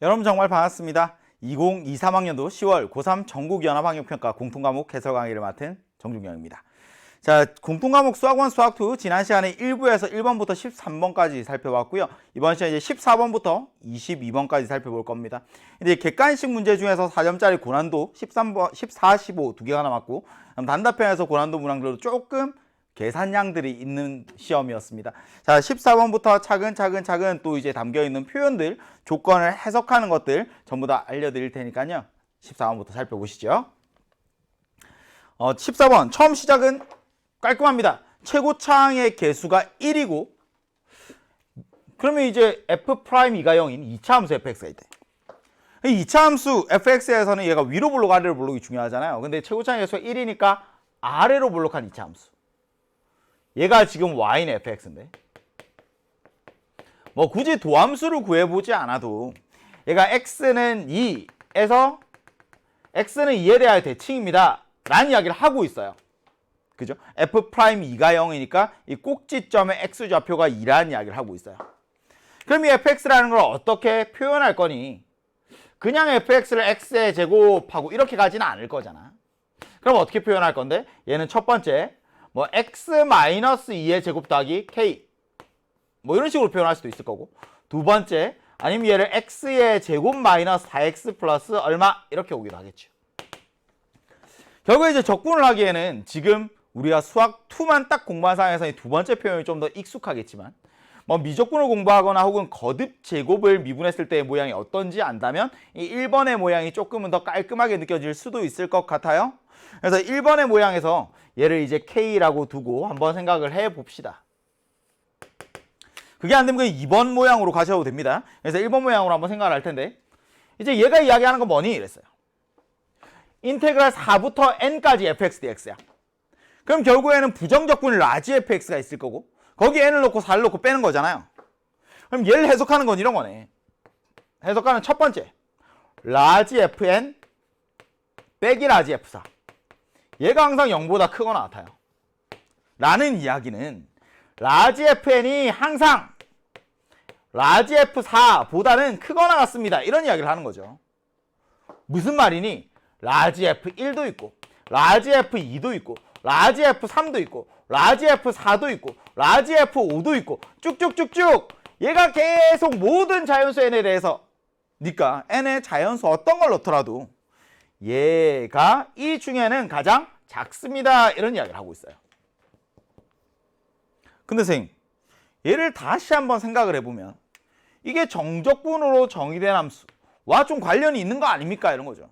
여러분 정말 반갑습니다. 2023학년도 10월 고3 전국연합학력평가 공통과목 해설 강의를 맡은 정중영입니다. 자, 공통과목 수학1, 수학2 지난 시간에 1부에서 1번부터 13번까지 살펴봤고요. 이번 시간에 이제 14번부터 22번까지 살펴볼 겁니다. 이제 객관식 문제 중에서 4점짜리 고난도 13번, 14, 15 두 개가 남았고 단답형에서 고난도 문항들도 조금 계산량들이 있는 시험이었습니다. 자, 14번부터 차근차근 또 이제 담겨있는 표현들, 조건을 해석하는 것들 전부 다 알려드릴 테니까요. 14번부터 살펴보시죠. 14번 처음 시작은 깔끔합니다. 최고차항의 개수가 1이고 그러면 이제 F'2가 0인 2차 함수 fx가 있대. 이 2차 함수 fx에서는 얘가 위로 볼록 아래로 볼록이 중요하잖아요. 근데 최고차항의 개수가 1이니까 아래로 볼록한 2차 함수. 얘가 지금 y는 fx인데 뭐 굳이 도함수를 구해보지 않아도 얘가 x는 2에서 x는 2에 대하여 대칭입니다 라는 이야기를 하고 있어요. 그죠? F'2가 0이니까 이 꼭지점의 x좌표가 2라는 이야기를 하고 있어요. 그럼 이 fx라는 걸 어떻게 표현할 거니? 그냥 fx를 x의 제곱하고 이렇게 가지는 않을 거잖아. 그럼 어떻게 표현할 건데? 얘는 첫 번째 뭐 x-2의 제곱 더하기 k 뭐 이런 식으로 표현할 수도 있을 거고, 두 번째 아니면 얘를 x의 제곱 마이너스 4x 플러스 얼마 이렇게 오기도 하겠죠. 결국에 이제 적분을 하기에는 지금 우리가 수학 2만 딱 공부한 상황에서 이 두 번째 표현이 좀 더 익숙하겠지만 뭐 미적분을 공부하거나 혹은 거듭 제곱을 미분했을 때의 모양이 어떤지 안다면 이 1번의 모양이 조금은 더 깔끔하게 느껴질 수도 있을 것 같아요. 그래서 1번의 모양에서 얘를 이제 K라고 두고 한번 생각을 해 봅시다. 그게 안 되면 2번 모양으로 가셔도 됩니다. 그래서 1번 모양으로 한번 생각을 할 텐데, 이제 얘가 이야기하는 건 뭐니? 이랬어요. 인테그랄 4부터 n까지 fx dx야. 그럼 결국에는 부정적분 라지 fx가 있을 거고, 거기 n을 넣고 4를 넣고 빼는 거잖아요. 그럼 얘를 해석하는 건 이런 거네. 해석하는 첫 번째, 라지 fn 빼기 라지 f4. 얘가 항상 0보다 크거나 같아요. 라는 이야기는 라지 fn이 항상 라지 f4보다는 크거나 같습니다. 이런 이야기를 하는 거죠. 무슨 말이니? 라지 f1도 있고 라지 f2도 있고 라지 f3도 있고 라지 f4도 있고 라지 f5도 있고 쭉쭉쭉쭉 얘가 계속 모든 자연수 n에 대해서 니까 n의 자연수 어떤 걸 넣더라도 얘가 이 중에는 가장 작습니다. 이런 이야기를 하고 있어요. 근데 선생님, 얘를 다시 한번 생각을 해보면 이게 정적분으로 정의된 함수와 좀 관련이 있는 거 아닙니까? 이런 거죠.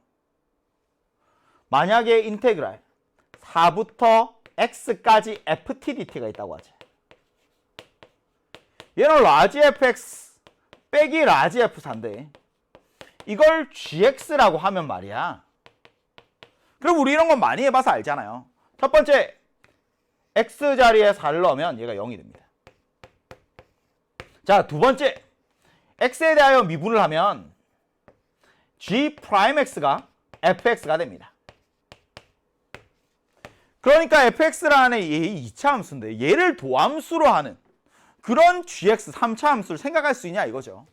만약에 인테그랄 4부터 x까지 ftdt가 있다고 하지. 얘는 라지 fx 빼기 라지 f4인데 이걸 gx라고 하면 말이야. 그럼 우리 이런 건 많이 해봐서 알잖아요. 첫 번째, x 자리에 4를 넣으면 얘가 0이 됩니다. 자, 두 번째, x에 대하여 미분을 하면 g'x가 fx가 됩니다. 그러니까 fx라는 이 2차 함수인데 얘를 도함수로 하는 그런 gx 3차 함수를 생각할 수 있냐 이거죠.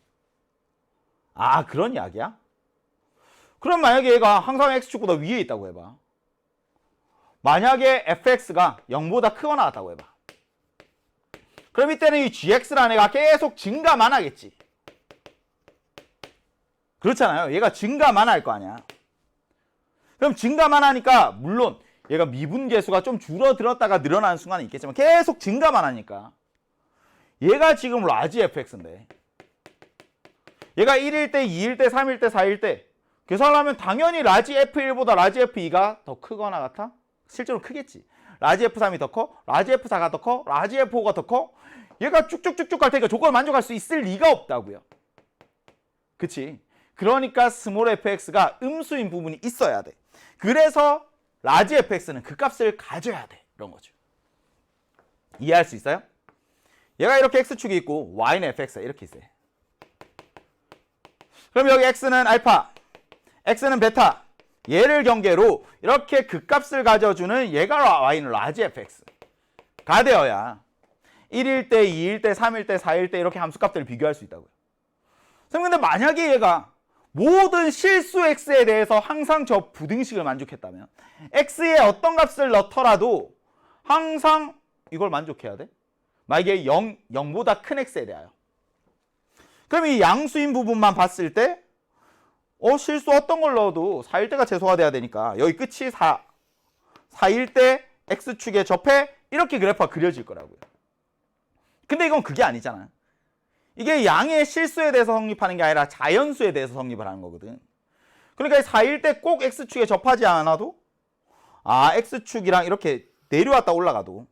아, 그런 이야기야? 그럼 만약에 얘가 항상 x축보다 위에 있다고 해봐. 만약에 fx가 0보다 크거나 같다고 해봐. 그럼 이때는 이 gx라는 애가 계속 증가만 하겠지. 그렇잖아요. 얘가 증가만 할 거 아니야. 그럼 증가만 하니까 물론 얘가 미분 계수가 좀 줄어들었다가 늘어나는 순간이 있겠지만 계속 증가만 하니까 얘가 지금 라지 fx인데 얘가 1일 때, 2일 때, 3일 때, 4일 때 계산을 하면 당연히 라지 f1보다 라지 f2가 더 크거나 같아? 실제로 크겠지. 라지 f3이 더 커? 라지 f4가 더 커? 라지 f5가 더 커? 얘가 쭉쭉쭉쭉 갈 테니까 조건을 만족할 수 있을 리가 없다고요. 그치? 그러니까 스몰 fx가 음수인 부분이 있어야 돼. 그래서 라지 fx는 그 값을 가져야 돼. 이런 거죠. 이해할 수 있어요? 얘가 이렇게 x축이 있고 y는 fx가 이렇게 있어요. 그럼 여기 x는 알파, x는 베타, 얘를 경계로 이렇게 극값을 가져주는 얘가 y는 라지 fx가 되어야 1일 때, 2일 때, 3일 때, 4일 때 이렇게 함수값들을 비교할 수 있다고요. 선생님, 근데 만약에 얘가 모든 실수 x에 대해서 항상 저 부등식을 만족했다면 x에 어떤 값을 넣더라도 항상 이걸 만족해야 돼. 만약에 0보다 큰 x에 대하여. 그럼 이 양수인 부분만 봤을 때 실수 어떤 걸 넣어도 4일 때가 최소화돼야 되니까 여기 끝이 4일 때 x축에 접해 이렇게 그래프가 그려질 거라고요. 근데 이건 그게 아니잖아. 이게 양의 실수에 대해서 성립하는 게 아니라 자연수에 대해서 성립을 하는 거거든. 그러니까 4일 때 꼭 x축에 접하지 않아도 x축이랑 이렇게 내려왔다 올라가도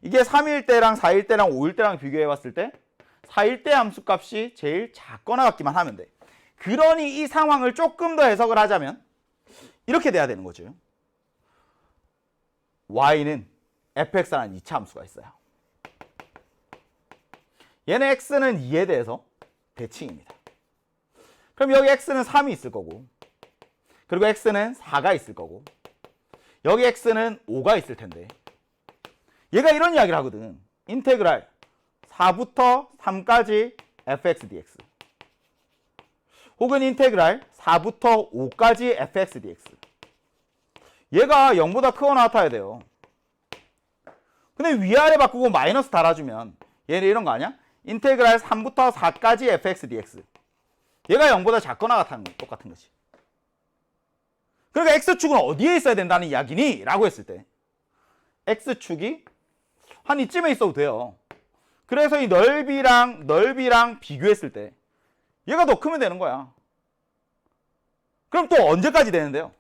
이게 3일 때랑 4일 때랑 5일 때랑 비교해 봤을 때 4일 때 함수값이 제일 작거나 같기만 하면 돼. 그러니 이 상황을 조금 더 해석을 하자면 이렇게 돼야 되는 거죠. y는 fx라는 2차 함수가 있어요. 얘는 x는 2에 대해서 대칭입니다. 그럼 여기 x는 3이 있을 거고 그리고 x는 4가 있을 거고 여기 x는 5가 있을 텐데 얘가 이런 이야기를 하거든. 인테그랄 4부터 3까지 fx dx 혹은 인테그랄 4부터 5까지 fx dx 얘가 0보다 크거나 같아야 돼요. 근데 위아래 바꾸고 마이너스 달아주면 얘는 이런 거 아니야? 인테그랄 3부터 4까지 fx dx 얘가 0보다 작거나 같은 똑같은 거지. 그러니까 x축은 어디에 있어야 된다는 이야기니? 라고 했을 때 x축이 한 이쯤에 있어도 돼요. 그래서 이 넓이랑 비교했을 때 얘가 더 크면 되는 거야. 그럼 또 언제까지 되는데요?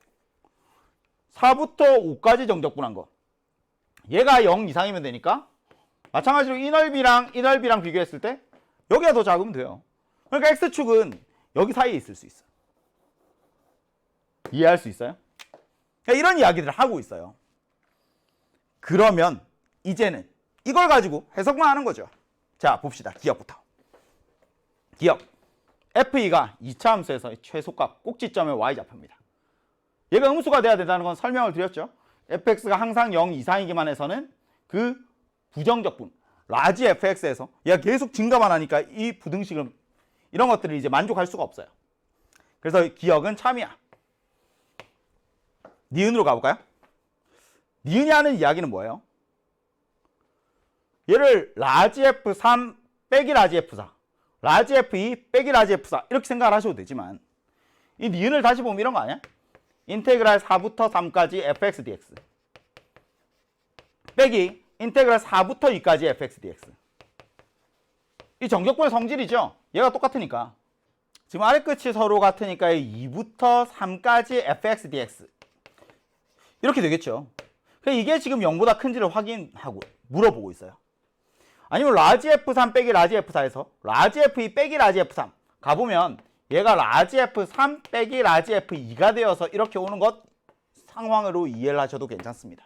4부터 5까지 정적분한 거. 얘가 0 이상이면 되니까 마찬가지로 이 넓이랑 비교했을 때 여기가 더 작으면 돼요. 그러니까 x축은 여기 사이에 있을 수 있어. 이해할 수 있어요? 이런 이야기들을 하고 있어요. 그러면 이제는 이걸 가지고 해석만 하는 거죠. 자, 봅시다. 기억부터. 기억. f2가 2차 함수에서의 최소값 꼭지점의 y좌표입니다. 얘가 음수가 돼야 된다는 건 설명을 드렸죠. fx가 항상 0 이상이기만 해서는 그 부정적분 라지 fx에서 얘가 계속 증가만 하니까 이 부등식을 이런 것들을 이제 만족할 수가 없어요. 그래서 기억은 참이야. 니은으로 가볼까요? 니은이 하는 이야기는 뭐예요? 얘를 라지 f3 빼기 라지 f4 라지 f2 빼기 라지 f4 이렇게 생각을 하셔도 되지만 이 니은을 다시 보면 이런 거 아니야? 인테그랄 4부터 3까지 fx dx 빼기 인테그랄 4부터 2까지 fx dx 이 정적분의 성질이죠. 얘가 똑같으니까 지금 아래 끝이 서로 같으니까 2부터 3까지 fx dx 이렇게 되겠죠. 이게 지금 0보다 큰지를 확인하고 물어보고 있어요. 아니면 라지 f3 빼기 라지 f4에서 라지 f2 빼기 라지 f3 가보면 얘가 라지 f3 빼기 라지 f2가 되어서 이렇게 오는 것 상황으로 이해를 하셔도 괜찮습니다.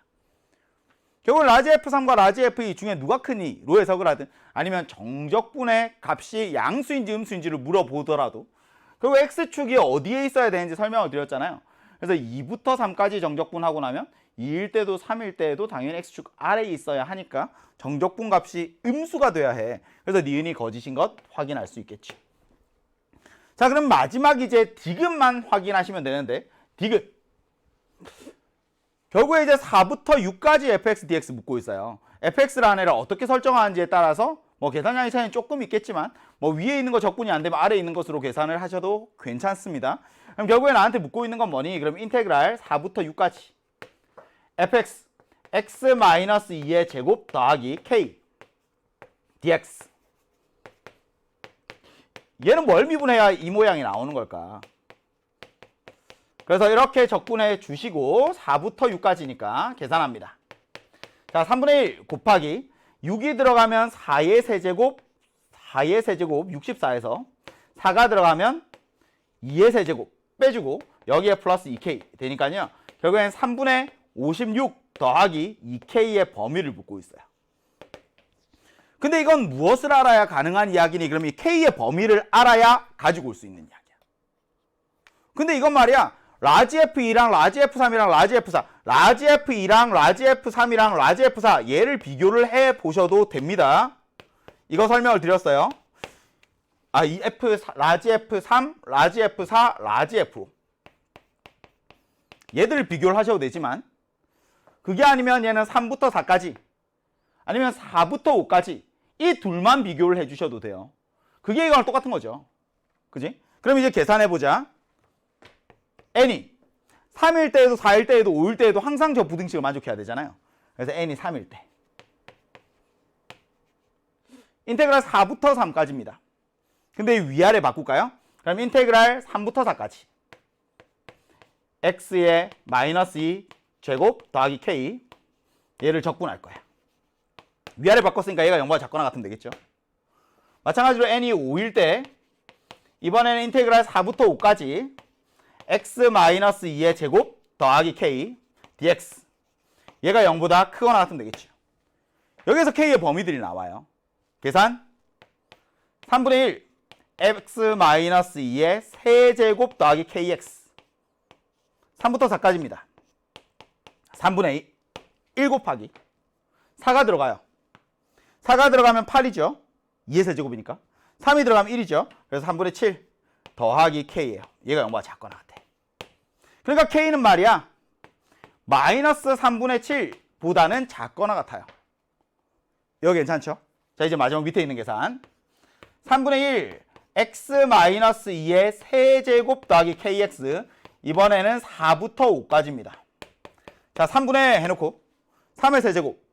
결국 라지 f3과 라지 f2 중에 누가 크니? 로 해석을 하든 아니면 정적분의 값이 양수인지 음수인지를 물어보더라도 그리고 x축이 어디에 있어야 되는지 설명을 드렸잖아요. 그래서 2부터 3까지 정적분하고 나면 2일 때도 3일 때도 당연히 x축 아래에 있어야 하니까 정적분 값이 음수가 돼야 해. 그래서 니은이 거짓인 것 확인할 수 있겠지. 자, 그럼 마지막 이제 디귿만 확인하시면 되는데 디귿 결국에 이제 4부터 6까지 fx dx 묻고 있어요. fx라는 애를 어떻게 설정하는지에 따라서 뭐 계산량의 차이는 조금 있겠지만 뭐 위에 있는 거 적분이 안 되면 아래에 있는 것으로 계산을 하셔도 괜찮습니다. 그럼 결국에 나한테 묻고 있는 건 뭐니? 그럼 인테그랄 4부터 6까지 fx x-2의 제곱 더하기 k dx 얘는 뭘 미분해야 이 모양이 나오는 걸까? 그래서 이렇게 적분해 주시고 4부터 6까지니까 계산합니다. 자, 3분의 1 곱하기 6이 들어가면 4의 세제곱 64에서 4가 들어가면 2의 세제곱 빼주고 여기에 플러스 2k 되니까요. 결국엔 3분의 56 더하기 2k의 범위를 묻고 있어요. 근데 이건 무엇을 알아야 가능한 이야기니? 그럼 이 k의 범위를 알아야 가지고 올 수 있는 이야기야. 근데 이건 말이야. 라지 F2랑 라지 F3이랑 라지 F4 라지 F2랑 라지 F3이랑 라지 F4 얘를 비교를 해 보셔도 됩니다. 이거 설명을 드렸어요. 이 F, 라지 F3, 라지 F4, 라지 F5. 얘들 비교를 하셔도 되지만 그게 아니면 얘는 3부터 4까지 아니면 4부터 5까지 이 둘만 비교를 해주셔도 돼요. 그게 이거랑 똑같은 거죠. 그지? 그럼 이제 계산해보자. n이 3일 때에도 4일 때에도 5일 때에도 항상 저 부등식을 만족해야 되잖아요. 그래서 n이 3일 때. 인테그랄 4부터 3까지입니다. 근데 위아래 바꿀까요? 그럼 인테그랄 3부터 4까지. x의 마이너스 2 제곱 더하기 k 얘를 적분할 거야. 위아래 바꿨으니까 얘가 0보다 작거나 같으면 되겠죠. 마찬가지로 n이 5일 때 이번에는 인테그랄 4부터 5까지 x 마이너스 2의 제곱 더하기 k dx 얘가 0보다 크거나 같으면 되겠죠. 여기서 k의 범위들이 나와요. 계산 3분의 1 x 마이너스 2의 세제곱 더하기 kx 3부터 4까지입니다. 3분의 1 곱하기 4가 들어가요. 4가 들어가면 8이죠. 2의 세제곱이니까. 3이 들어가면 1이죠. 그래서 3분의 7 더하기 k예요. 얘가 0보다 작거나 같아. 그러니까 k는 말이야 마이너스 3분의 7보다는 작거나 같아요. 이거 괜찮죠? 자, 이제 마지막 밑에 있는 계산 3분의 1 x 마이너스 2의 세제곱 더하기 kx 이번에는 4부터 5까지입니다. 자, 3분의 해놓고 3의 세제곱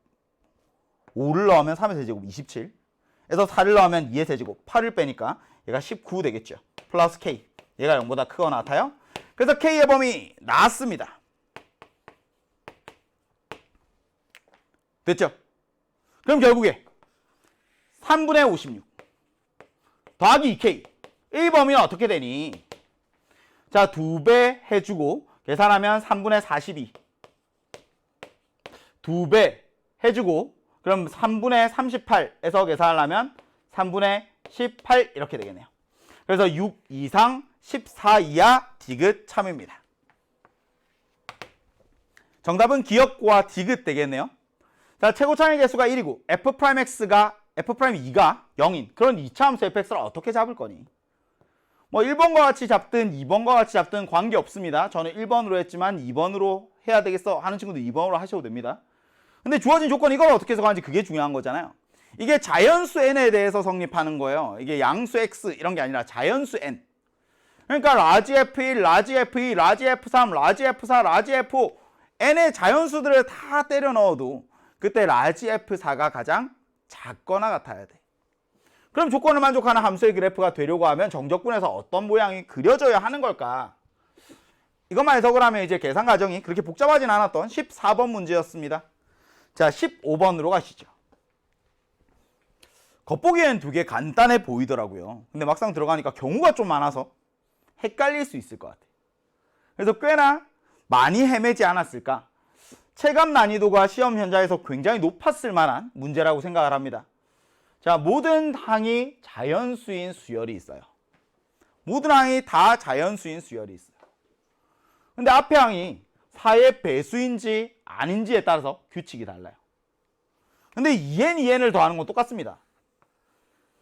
5를 넣으면 3의 세제곱 27 에서 4를 넣으면 2의 세제곱 8을 빼니까 얘가 19 되겠죠. 플러스 k 얘가 0보다 크거나 같아요. 그래서 k의 범위 나왔습니다. 됐죠? 그럼 결국에 3분의 56 더하기 2k 이 범위는 어떻게 되니? 자, 2배 해주고 계산하면 3분의 42 2배 해주고 그럼 3분의 38에서 계산하려면 3분의 18 이렇게 되겠네요. 그래서 6 이상 14 이하 디귿 참입니다. 정답은 기역과 디귿 되겠네요. 자, 최고차의 개수가 1이고 f'x가 f'2가 0인 그런 2차 함수 fx를 어떻게 잡을 거니? 뭐 1번과 같이 잡든 2번과 같이 잡든 관계없습니다. 저는 1번으로 했지만 2번으로 해야 되겠어 하는 친구도 2번으로 하셔도 됩니다. 근데 주어진 조건 이걸 어떻게 해석하는지 그게 중요한 거잖아요. 이게 자연수 n에 대해서 성립하는 거예요. 이게 양수 x 이런 게 아니라 자연수 n. 그러니까 라지 f1, 라지 f2, 라지 f3, 라지 f4, 라지 f5 n의 자연수들을 다 때려 넣어도 그때 라지 f4가 가장 작거나 같아야 돼. 그럼 조건을 만족하는 함수의 그래프가 되려고 하면 정적분에서 어떤 모양이 그려져야 하는 걸까? 이것만 해석을 하면 이제 계산 과정이 그렇게 복잡하진 않았던 14번 문제였습니다. 자, 15번으로 가시죠. 겉보기에는 되게 간단해 보이더라고요. 근데 막상 들어가니까 경우가 좀 많아서 헷갈릴 수 있을 것 같아요. 그래서 꽤나 많이 헤매지 않았을까? 체감 난이도가 시험 현장에서 굉장히 높았을 만한 문제라고 생각을 합니다. 자, 모든 항이 자연수인 수열이 있어요. 모든 항이 다 자연수인 수열이 있어요. 근데 앞에 항이 4의 배수인지 아닌지에 따라서 규칙이 달라요. 근데 2n, 2n을 더하는 건 똑같습니다.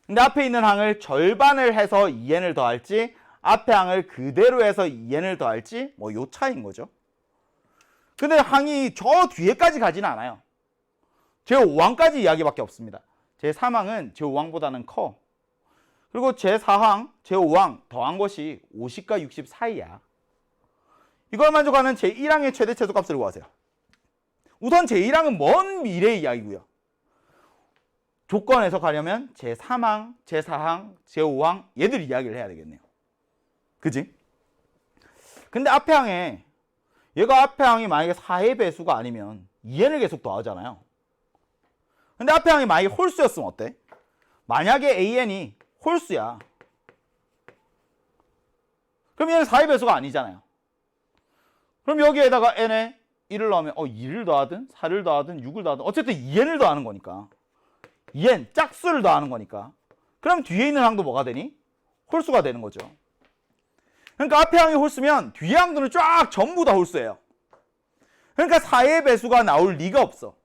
근데 앞에 있는 항을 절반을 해서 2n을 더할지 앞에 항을 그대로 해서 2n을 더할지 뭐 요 차이인 거죠. 근데 항이 저 뒤에까지 가지는 않아요. 제5항까지 이야기밖에 없습니다. 제3항은 제5항보다는 커. 그리고 제4항, 제5항 더한 것이 50과 60 사이야. 이걸 만족하는 제1항의 최대 최소값을 구하세요. 우선 제1항은 먼 미래의 이야기고요. 조건 해석하려면 제3항, 제4항, 제5항 얘들 이야기를 해야 되겠네요. 그지? 근데 앞에 항에 얘가 앞에 항이 만약에 4의 배수가 아니면 2n을 계속 더하잖아요. 근데 앞에 항이 만약에 홀수였으면 어때? 만약에 an이 홀수야. 그럼 얘는 4의 배수가 아니잖아요. 그럼 여기에다가 n에 1을 넣으면 2를 더하든 4를 더하든 6을 더하든 어쨌든 2n을 더하는 거니까 2n 짝수를 더하는 거니까 그럼 뒤에 있는 항도 뭐가 되니? 홀수가 되는 거죠. 그러니까 앞에 항이 홀수면 뒤에 항들은 쫙 전부 다 홀수예요. 그러니까 4의 배수가 나올 리가 없어.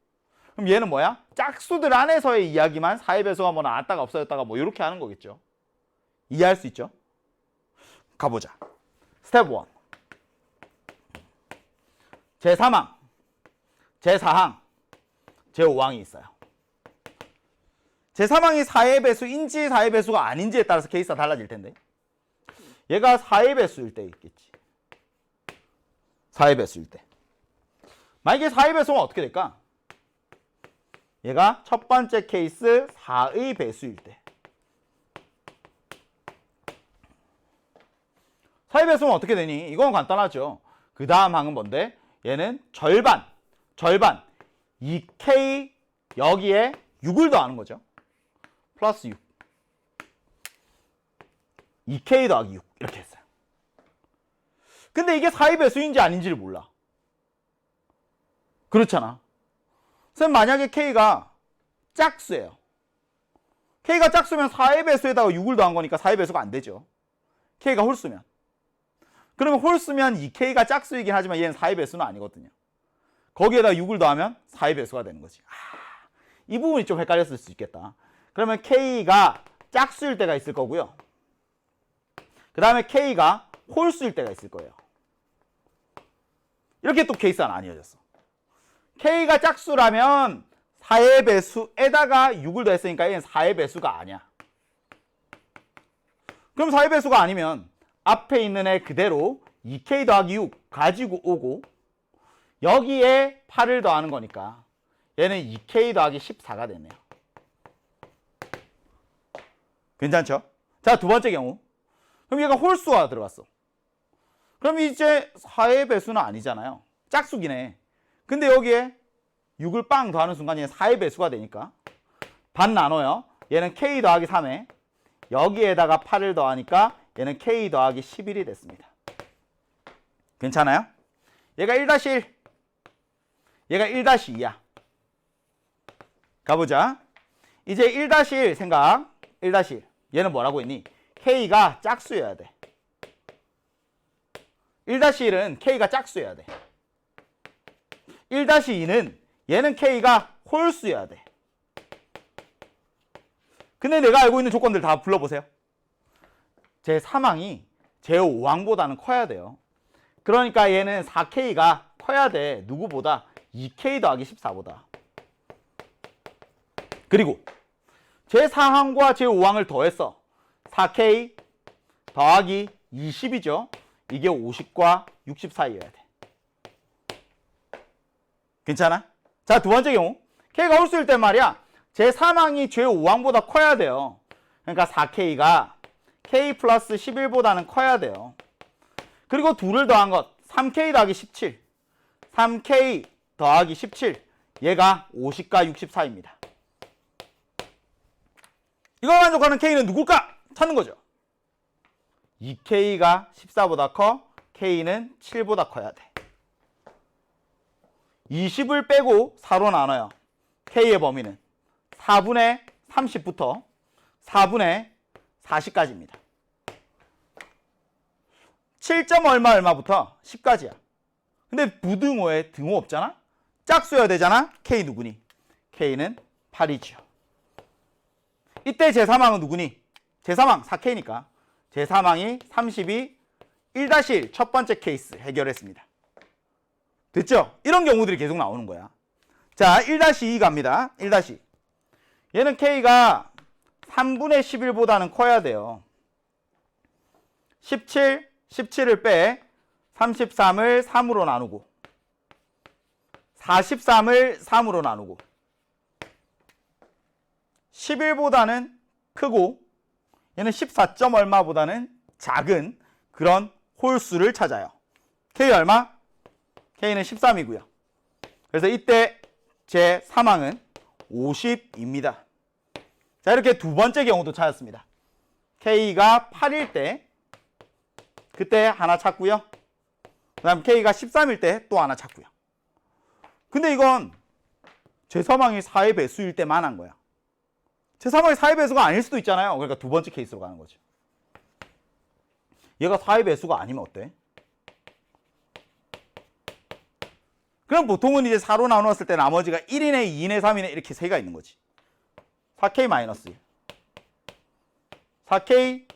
그럼 얘는 뭐야? 짝수들 안에서의 이야기만 4의 배수가 뭐 나왔다가 없어졌다가 뭐 이렇게 하는 거겠죠. 이해할 수 있죠? 가보자. 스텝 1. 제3항, 제4항, 제5항이 있어요. 제3항이 4의 배수인지 4의 배수가 아닌지에 따라서 케이스가 달라질 텐데, 얘가 4의 배수일 때 있겠지. 4의 배수일 때. 만약에 4의 배수면 어떻게 될까? 얘가 첫 번째 케이스 4의 배수일 때. 4의 배수면 어떻게 되니? 이건 간단하죠. 그 다음 항은 뭔데? 얘는 절반 2K 여기에 6을 더하는 거죠. 플러스 6. 2K 더하기 6 이렇게 했어요. 근데 이게 4의 배수인지 아닌지를 몰라. 그렇잖아. 선생님 만약에 K가 짝수예요. K가 짝수면 4의 배수에다가 6을 더한 거니까 4의 배수가 안 되죠. K가 홀수면. 그러면 홀수면 2K가 짝수이긴 하지만 얘는 4의 배수는 아니거든요. 거기에다 6을 더하면 4의 배수가 되는 거지. 이 부분이 좀 헷갈렸을 수 있겠다. 그러면 K가 짝수일 때가 있을 거고요. 그 다음에 K가 홀수일 때가 있을 거예요. 이렇게 또 케이스가 나뉘어졌어. K가 짝수라면 4의 배수에다가 6을 더했으니까 얘는 4의 배수가 아니야. 그럼 4의 배수가 아니면 앞에 있는 애 그대로 2K 더하기 6 가지고 오고 여기에 8을 더하는 거니까 얘는 2K 더하기 14가 되네요. 괜찮죠? 자, 두 번째 경우. 그럼 얘가 홀수가 들어갔어. 그럼 이제 4의 배수는 아니잖아요. 짝수기네. 근데 여기에 6을 빵 더하는 순간 얘는 4의 배수가 되니까 반 나눠요. 얘는 K 더하기 3에 여기에다가 8을 더하니까 얘는 K 더하기 11이 됐습니다. 괜찮아요? 얘가 1-1. 얘가 1-2야. 가보자. 이제 1-1 생각. 1-1. 얘는 뭐라고 했니? K가 짝수여야 돼. 1-1은 K가 짝수여야 돼. 1-2는 얘는 K가 홀수여야 돼. 근데 내가 알고 있는 조건들 다 불러보세요. 제3항이 제5항보다는 커야 돼요. 그러니까 얘는 4K가 커야 돼. 누구보다? 2K 더하기 14보다. 그리고 제4항과 제5항을 더했어. 4K 더하기 20이죠. 이게 50과 60 사이여야 돼. 괜찮아? 자, 두 번째 경우. K가 홀수일 때 말이야. 제3항이 제5항보다 커야 돼요. 그러니까 4K가 K 플러스 11보다는 커야 돼요. 그리고 둘을 더한 것 3K 더하기 17. 3K 더하기 17. 얘가 50과 60 사이입니다. 이걸 만족하는 K는 누굴까? 찾는 거죠. 2K가 14보다 커. K는 7보다 커야 돼. 20을 빼고 4로 나눠요. K의 범위는 4분의 30부터 4분의 40까지입니다. 7점 얼마부터 10까지야. 근데 부등호에 등호 없잖아? 짝수여야 되잖아? K 누구니? K는 8이죠. 이때 제3항은 누구니? 제3항 4K니까 제3항이 32 1-1 첫 번째 케이스 해결했습니다. 됐죠? 이런 경우들이 계속 나오는 거야. 자, 1-2 갑니다. 1-2. 얘는 K가 3분의 11보다는 커야 돼요. 17을 빼 33을 3으로 나누고 43을 3으로 나누고 11보다는 크고 얘는 14점 얼마보다는 작은 그런 홀수를 찾아요. K 얼마? K는 13이고요. 그래서 이때 제 3항은 50입니다. 자, 이렇게 두 번째 경우도 찾았습니다. K가 8일 때 그때 하나 찾고요. 그 다음 K가 13일 때 또 하나 찾고요. 근데 이건 제3항이 4의 배수일 때만 한 거야. 제3항이 4의 배수가 아닐 수도 있잖아요. 그러니까 두 번째 케이스로 가는 거죠. 얘가 4의 배수가 아니면 어때? 그럼 보통은 이제 4로 나누었을 때 나머지가 1이네, 2이네, 3이네 이렇게 세가 있는 거지. 4K 마이너스 1. 4K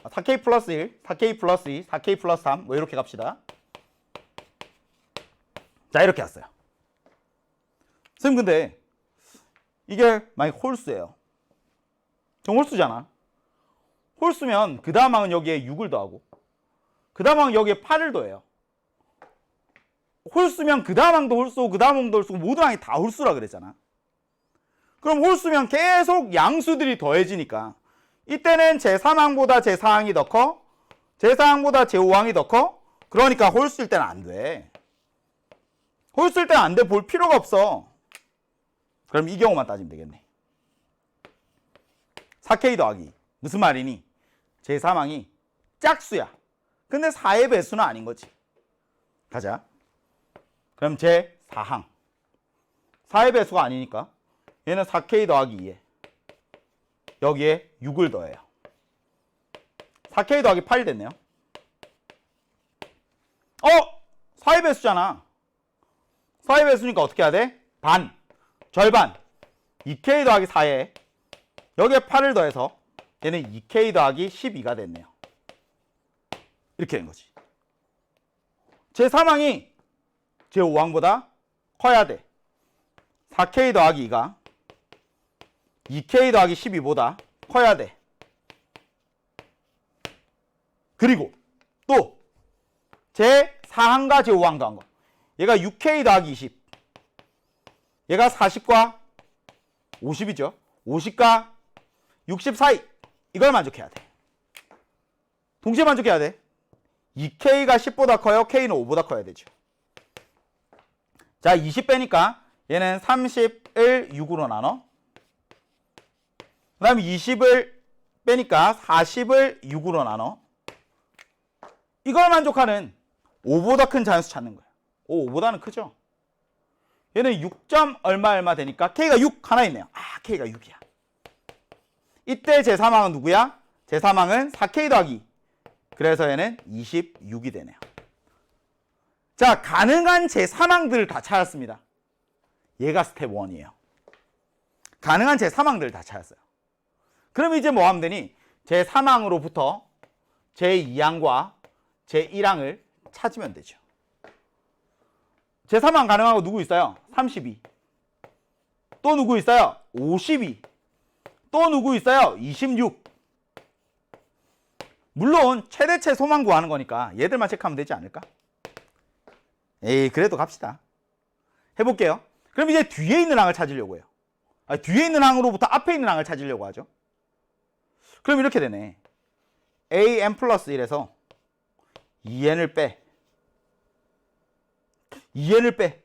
4K 플러스 1, 4K 플러스 2, 4K 플러스 3 뭐 이렇게 갑시다. 자, 이렇게 왔어요. 선생님 근데 이게 만약 홀수예요. 홀수잖아. 홀수면 그 다음 항은 여기에 6을 더하고 그 다음 항은 여기에 8을 더해요. 홀수면 그 다음 항도 홀수고 그 다음 항도 홀수고 모든 항이 다 홀수라 그랬잖아. 그럼 홀수면 계속 양수들이 더해지니까 이때는 제3항보다 제4항이 더 커, 제4항보다 제5항이 더 커. 그러니까 홀수일 때는 안 돼. 홀수일 때는 안 돼. 볼 필요가 없어. 그럼 이 경우만 따지면 되겠네. 4K 더하기 무슨 말이니? 제3항이 짝수야. 근데 4의 배수는 아닌 거지. 가자. 그럼 제4항 4의 배수가 아니니까 얘는 4K 더하기 2에 여기에 6을 더해요. 4K 더하기 8이 됐네요. 4의 배수잖아. 4의 배수니까 어떻게 해야 돼? 반, 절반 2K 더하기 4에 여기에 8을 더해서 얘는 2K 더하기 12가 됐네요. 이렇게 된 거지. 제3항이 제5항보다 커야 돼. 4K 더하기 2가 2K 더하기 12보다 커야 돼. 그리고 또 제4항과 제5항 더한 거. 얘가 6K 더하기 20. 얘가 40과 50이죠. 50과 60 사이. 이걸 만족해야 돼. 동시에 만족해야 돼. 2K가 10보다 커요? K는 5보다 커야 되죠. 자, 20 빼니까 얘는 30을 6으로 나눠. 그 다음에 20을 빼니까 40을 6으로 나눠. 이걸 만족하는 5보다 큰 자연수 찾는 거야. 5보다는 크죠? 얘는 6점 얼마 되니까 K가 6 하나 있네요. K가 6이야. 이때 제3항은 누구야? 제3항은 4K 더하기. 그래서 얘는 26이 되네요. 자, 가능한 제3항들을 다 찾았습니다. 얘가 스텝 1이에요. 가능한 제3항들을 다 찾았어요. 그럼 이제 뭐 하면 되니? 제3항으로부터 제2항과 제1항을 찾으면 되죠. 제3항 가능한 거 누구 있어요? 32. 또 누구 있어요? 52. 또 누구 있어요? 26. 물론 최대체 소만 구하는 거니까 얘들만 체크하면 되지 않을까? 그래도 갑시다. 해볼게요. 그럼 이제 뒤에 있는 항을 찾으려고 해요. 뒤에 있는 항으로부터 앞에 있는 항을 찾으려고 하죠. 그럼 이렇게 되네. an 플러스 1에서 2n을 빼. 2n을 빼.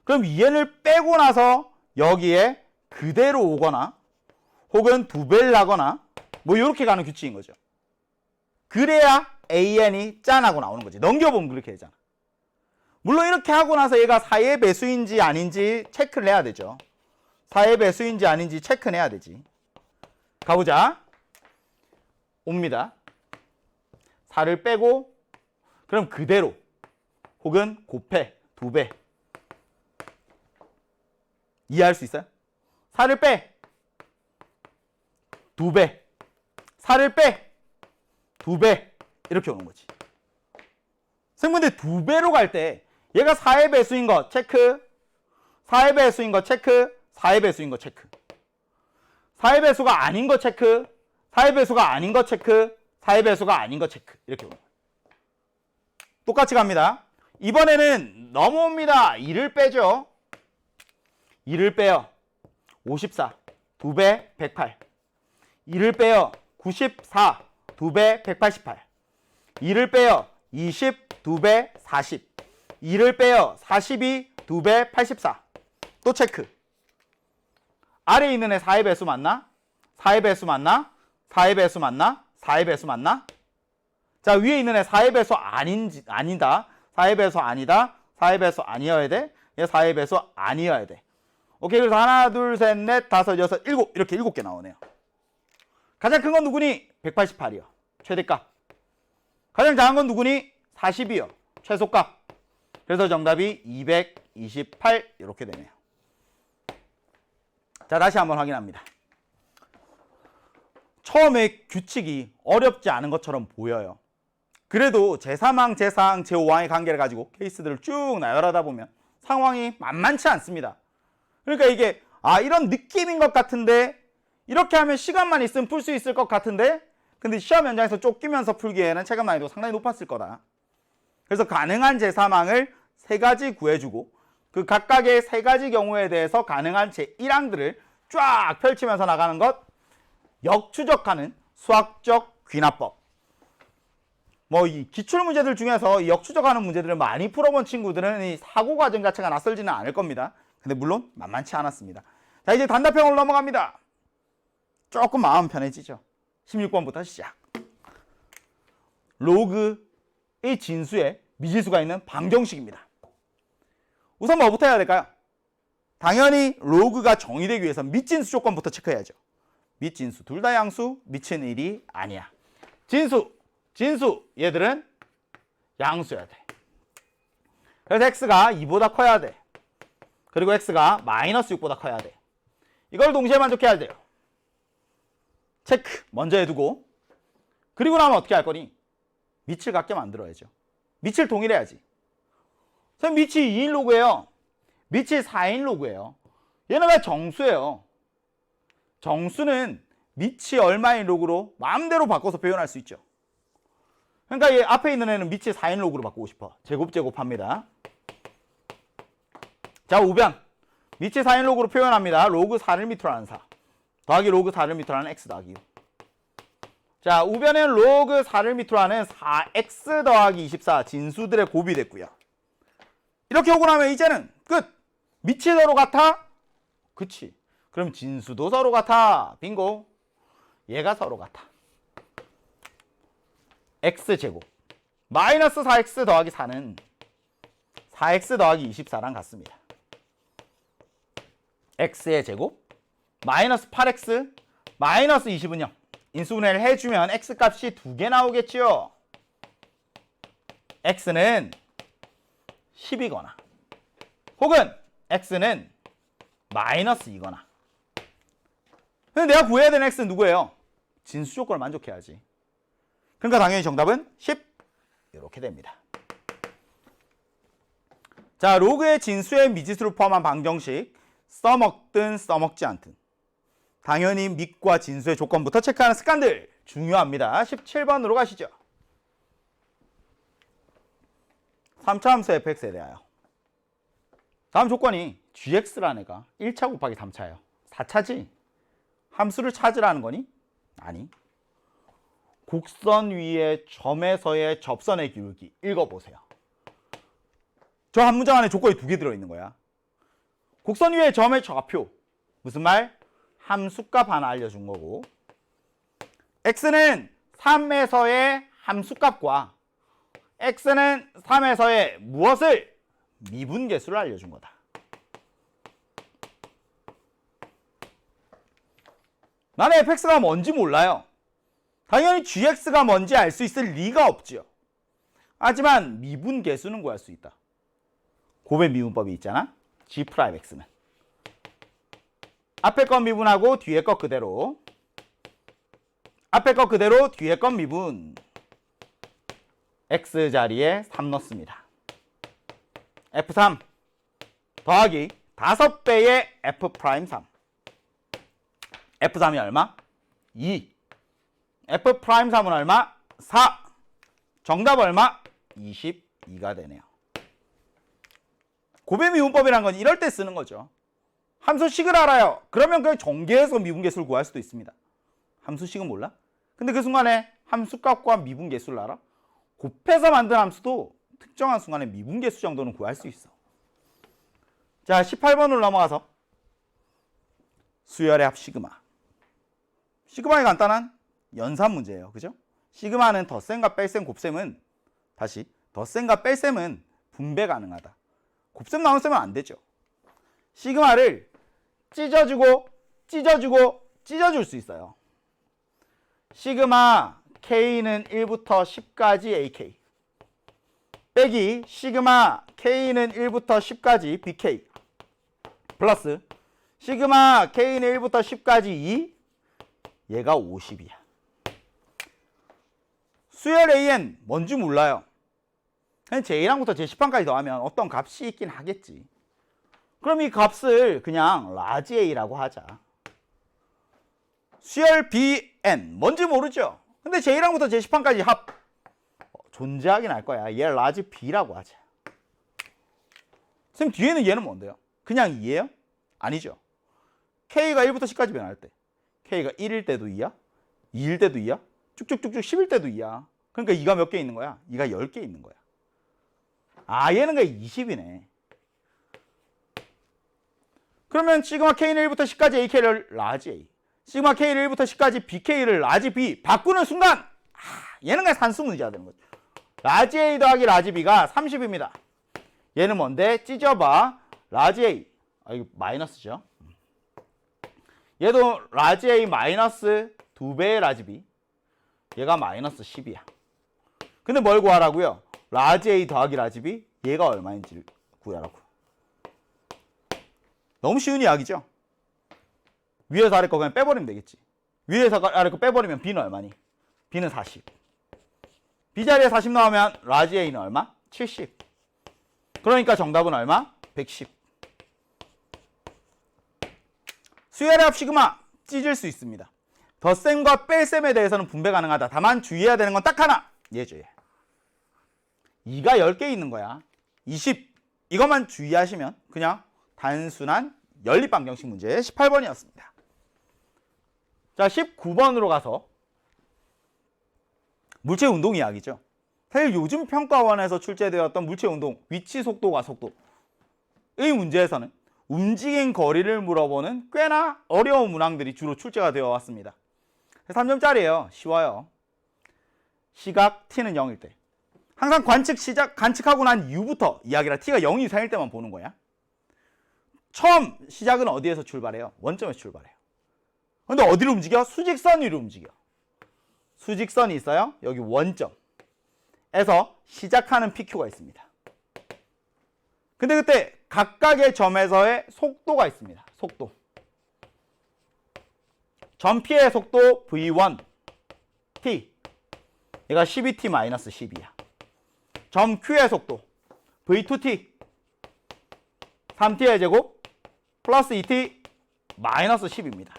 그럼 2n을 빼고 나서 여기에 그대로 오거나 혹은 2배를 하거나 뭐 이렇게 가는 규칙인 거죠. 그래야 an이 짠하고 나오는 거지. 넘겨보면 그렇게 되잖아. 물론 이렇게 하고 나서 얘가 4의 배수인지 아닌지 체크를 해야 되죠. 4의 배수인지 아닌지 체크는 해야 되지. 가보자. 옵니다. 4를 빼고 그럼 그대로 혹은 곱해 2배. 이해할 수 있어요? 4를 빼 2배. 4를 빼 2배. 이렇게 오는 거지. 선생님 근데 2배로 갈 때 얘가 4의 배수인 거 체크, 4의 배수인 거 체크, 4의 배수인 거 체크. 4의 배수가 아닌 거 체크, 4의 배수가 아닌 거 체크, 4의 배수가 아닌 거 체크. 이렇게 오는 거예요. 똑같이 갑니다. 이번에는 넘어옵니다. 2를 빼죠. 2를 빼요. 54. 2배 108. 2를 빼요. 94. 2배 188. 2를 빼요. 20. 2배 40. 2를 빼요. 42. 2배 84. 또 체크. 아래에 있는 애 4의 배수 맞나? 4의 배수 맞나? 4의 배수 맞나? 4의 배수 맞나? 자, 위에 있는 애 4의 배수 아니다. 4의 배수 아니다. 4의 배수 아니어야 돼. 얘 4의 배수 아니어야 돼. 오케이. 그래서 하나, 둘, 셋, 넷, 다섯, 여섯, 일곱. 이렇게 7개 나오네요. 가장 큰 건 누구니? 188이요. 최대값. 가장 작은 건 누구니? 40이요. 최소값. 그래서 정답이 228 이렇게 되네요. 자, 다시 한번 확인합니다. 처음에 규칙이 어렵지 않은 것처럼 보여요. 그래도 제3항, 제4항, 제5항의 관계를 가지고 케이스들을 쭉 나열하다 보면 상황이 만만치 않습니다. 그러니까 이게 이런 느낌인 것 같은데 이렇게 하면 시간만 있으면 풀 수 있을 것 같은데 근데 시험 현장에서 쫓기면서 풀기에는 체감 난이도가 상당히 높았을 거다. 그래서 가능한 제3항을 3가지 구해주고 그 각각의 3가지 경우에 대해서 가능한 제1항들을 쫙 펼치면서 나가는 것, 역추적하는 수학적 귀납법. 뭐 이 기출 문제들 중에서 이 역추적하는 문제들을 많이 풀어본 친구들은 이 사고 과정 자체가 낯설지는 않을 겁니다. 근데 물론 만만치 않았습니다. 자, 이제 단답형으로 넘어갑니다. 조금 마음 편해지죠. 16번부터 시작. 로그의 진수에 미지수가 있는 방정식입니다. 우선 뭐부터 해야 될까요? 당연히 로그가 정의되기 위해서 밑진수 조건부터 체크해야죠. 밑진수 둘 다 양수, 밑은 1이 아니야. 진수 얘들은 양수여야 돼. 그래서 x가 2보다 커야 돼. 그리고 x가 마이너스 6보다 커야 돼. 이걸 동시에 만족해야 돼요. 체크 먼저 해두고 그리고 나면 어떻게 할 거니? 밑을 같게 만들어야죠. 밑을 동일해야지. 선생님 밑이 2인 로그예요. 밑이 4인 로그예요. 얘는 왜 정수예요? 정수는 밑이 얼마인 로그로 마음대로 바꿔서 표현할 수 있죠. 그러니까 이 앞에 있는 애는 밑이 4인 로그로 바꾸고 싶어. 제곱합니다. 자, 우변. 밑이 4인 로그로 표현합니다. 로그 4를 밑으로 하는 4. 더하기 로그 4를 밑으로 하는 x 더하기 6. 자, 우변에는 로그 4를 밑으로 하는 4x 더하기 24 진수들의 곱이 됐고요. 이렇게 오고 나면 이제는 끝. 밑이 서로 같아? 그치. 그럼 진수도 서로 같아. 빙고. 얘가 서로 같아. x제곱 마이너스 4x 더하기 4는 4x 더하기 24랑 같습니다. x의 제곱 마이너스 8x 마이너스 20은 0. 인수분해를 해주면 x값이 2개 나오겠지요. x는 10이거나 혹은 x는 마이너스 2거나. 근데 내가 구해야 되는 x는 누구예요? 진수 조건을 만족해야지. 그러니까 당연히 정답은 10 이렇게 됩니다. 자, 로그의 진수의 미지수를 포함한 방정식 써먹든 써먹지 않든 당연히 밑과 진수의 조건부터 체크하는 습관들 중요합니다. 17번으로 가시죠. 3차 함수 fx에 대하여 다음 조건이 gx라는 애가 1차 곱하기 3차예요. 4차지? 함수를 찾으라는 거니? 아니. 곡선 위의 점에서의 접선의 기울기 읽어보세요. 저 한 문장 안에 조건이 2개 들어있는 거야. 곡선 위의 점의 좌표 무슨 말? 함수값 하나 알려준 거고 x는 3에서의 함수값과 x는 3에서의 무엇을? 미분계수를 알려준 거다. 나는 fx가 뭔지 몰라요. 당연히 gx가 뭔지 알 수 있을 리가 없지요. 하지만 미분계수는 구할 수 있다. 곱의 미분법이 있잖아. g'x는 앞에 것 미분하고 뒤에 것 그대로 앞에 것 그대로 뒤에 것 미분 x 자리에 3 넣습니다. f3 더하기 5배의 f'3 f3이 얼마? 2 f'3은 얼마? 4 정답 얼마? 22가 되네요. 곱의 미분법이라는 건 이럴 때 쓰는 거죠. 함수식을 알아요. 그러면 그냥 전개해서 미분계수를 구할 수도 있습니다. 함수식은 몰라? 근데 그 순간에 함수값과 미분계수를 알아? 곱해서 만든 함수도 특정한 순간에 미분계수 정도는 구할 수 있어. 자, 18번으로 넘어가서 수열의 합 시그마. 시그마의 간단한 연산 문제예요. 그죠? 시그마는 덧셈과 뺄셈, 곱셈은 다시 덧셈과 뺄셈은 분배 가능하다. 곱셈 나눗셈은 안 되죠. 시그마를 찢어주고 찢어줄 수 있어요. 시그마 K는 1부터 10까지 AK 빼기 시그마 K는 1부터 10까지 BK 플러스 시그마 K는 1부터 10까지 2 얘가 50이야. 수열 AN 뭔지 몰라요. 그냥 제1항부터 제10항까지 더하면 어떤 값이 있긴 하겠지. 그럼 이 값을 그냥 라지 A라고 하자. 수열 BN 뭔지 모르죠. 근데 제1항부터 제10항까지 합 존재하긴 할 거야. 얘 라지 B라고 하자. 선생님 뒤에는 얘는 뭔데요? 그냥 2예요? 아니죠. K가 1부터 10까지 변할 때 K가 1일 때도 2야? 2일 때도 2야? 쭉쭉쭉쭉 10일 때도 2야. 그러니까 2가 몇 개 있는 거야? 2가 10개 있는 거야. 아 얘는 그냥 20이네. 그러면 시그마 K는 1부터 10까지 AK를 라지 A, 시그마 K를 1부터 10까지 BK를 라지 B 바꾸는 순간 얘는 그냥 산수문제가 되는 거죠. 라지 A 더하기 라지 B가 30입니다. 얘는 뭔데? 찢어봐. 라지 A. 이거 마이너스죠. 얘도 라지 A 마이너스 2배의 라지 B. 얘가 마이너스 10이야. 근데 뭘 구하라고요? 라지 A 더하기 라지 B. 얘가 얼마인지를 구하라고. 너무 쉬운 이야기죠? 위에서 아래 거 그냥 빼버리면 되겠지. 위에서 아래 거 빼버리면 B는 얼마니? B는 40. B 자리에 40 나오면 라지 A는 얼마? 70. 그러니까 정답은 얼마? 110. 수열의 합 시그마 찢을 수 있습니다. 덧셈과 뺄셈에 대해서는 분배 가능하다. 다만 주의해야 되는 건 딱 하나. 얘죠, 얘. 2가 10개 있는 거야. 20. 이것만 주의하시면 그냥 단순한 연립방정식 문제 18번이었습니다. 자, 19번으로 가서 물체 운동 이야기죠. 사실 요즘 평가원에서 출제되었던 물체 운동, 위치 속도가 속도의 문제에서는 움직인 거리를 물어보는 꽤나 어려운 문항들이 주로 출제가 되어 왔습니다. 3점짜리예요. 쉬워요. 시각 t는 0일 때. 항상 관측하고 난 이후부터 이야기라 t가 0 이상일 때만 보는 거야. 처음 시작은 어디에서 출발해요? 원점에서 출발해요. 근데 어디로 움직여? 수직선 위로 움직여. 수직선이 있어요. 여기 원점에서 시작하는 PQ가 있습니다. 근데 그때 각각의 점에서의 속도가 있습니다. 속도. 점 P의 속도 V1, T. 얘가 12T-12이야. 점 Q의 속도 V2T, 3T의 제곱 플러스 2T 마이너스 10입니다.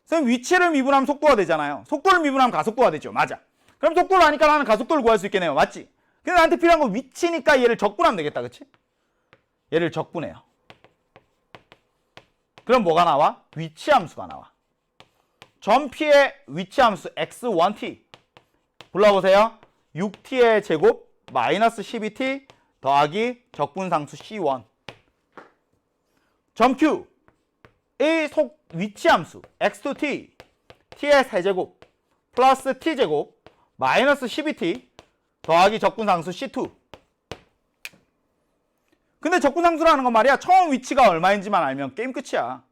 선생님 위치를 미분하면 속도가 되잖아요. 속도를 미분하면 가속도가 되죠. 맞아. 그럼 속도를 아니까 나는 가속도를 구할 수 있겠네요. 맞지? 근데 나한테 필요한 건 위치니까 얘를 적분하면 되겠다. 그치? 얘를 적분해요. 그럼 뭐가 나와? 위치함수가 나와. 점 P의 위치함수 x1t 불러보세요. 6t의 제곱 마이너스 12t 더하기 적분상수 c1. 점 Q 의 위치함수 x2t t의 세제곱 플러스 t제곱 마이너스 12t 더하기 적분상수 c2. 근데 적분상수라는 건 말이야 처음 위치가 얼마인지만 알면 게임 끝이야.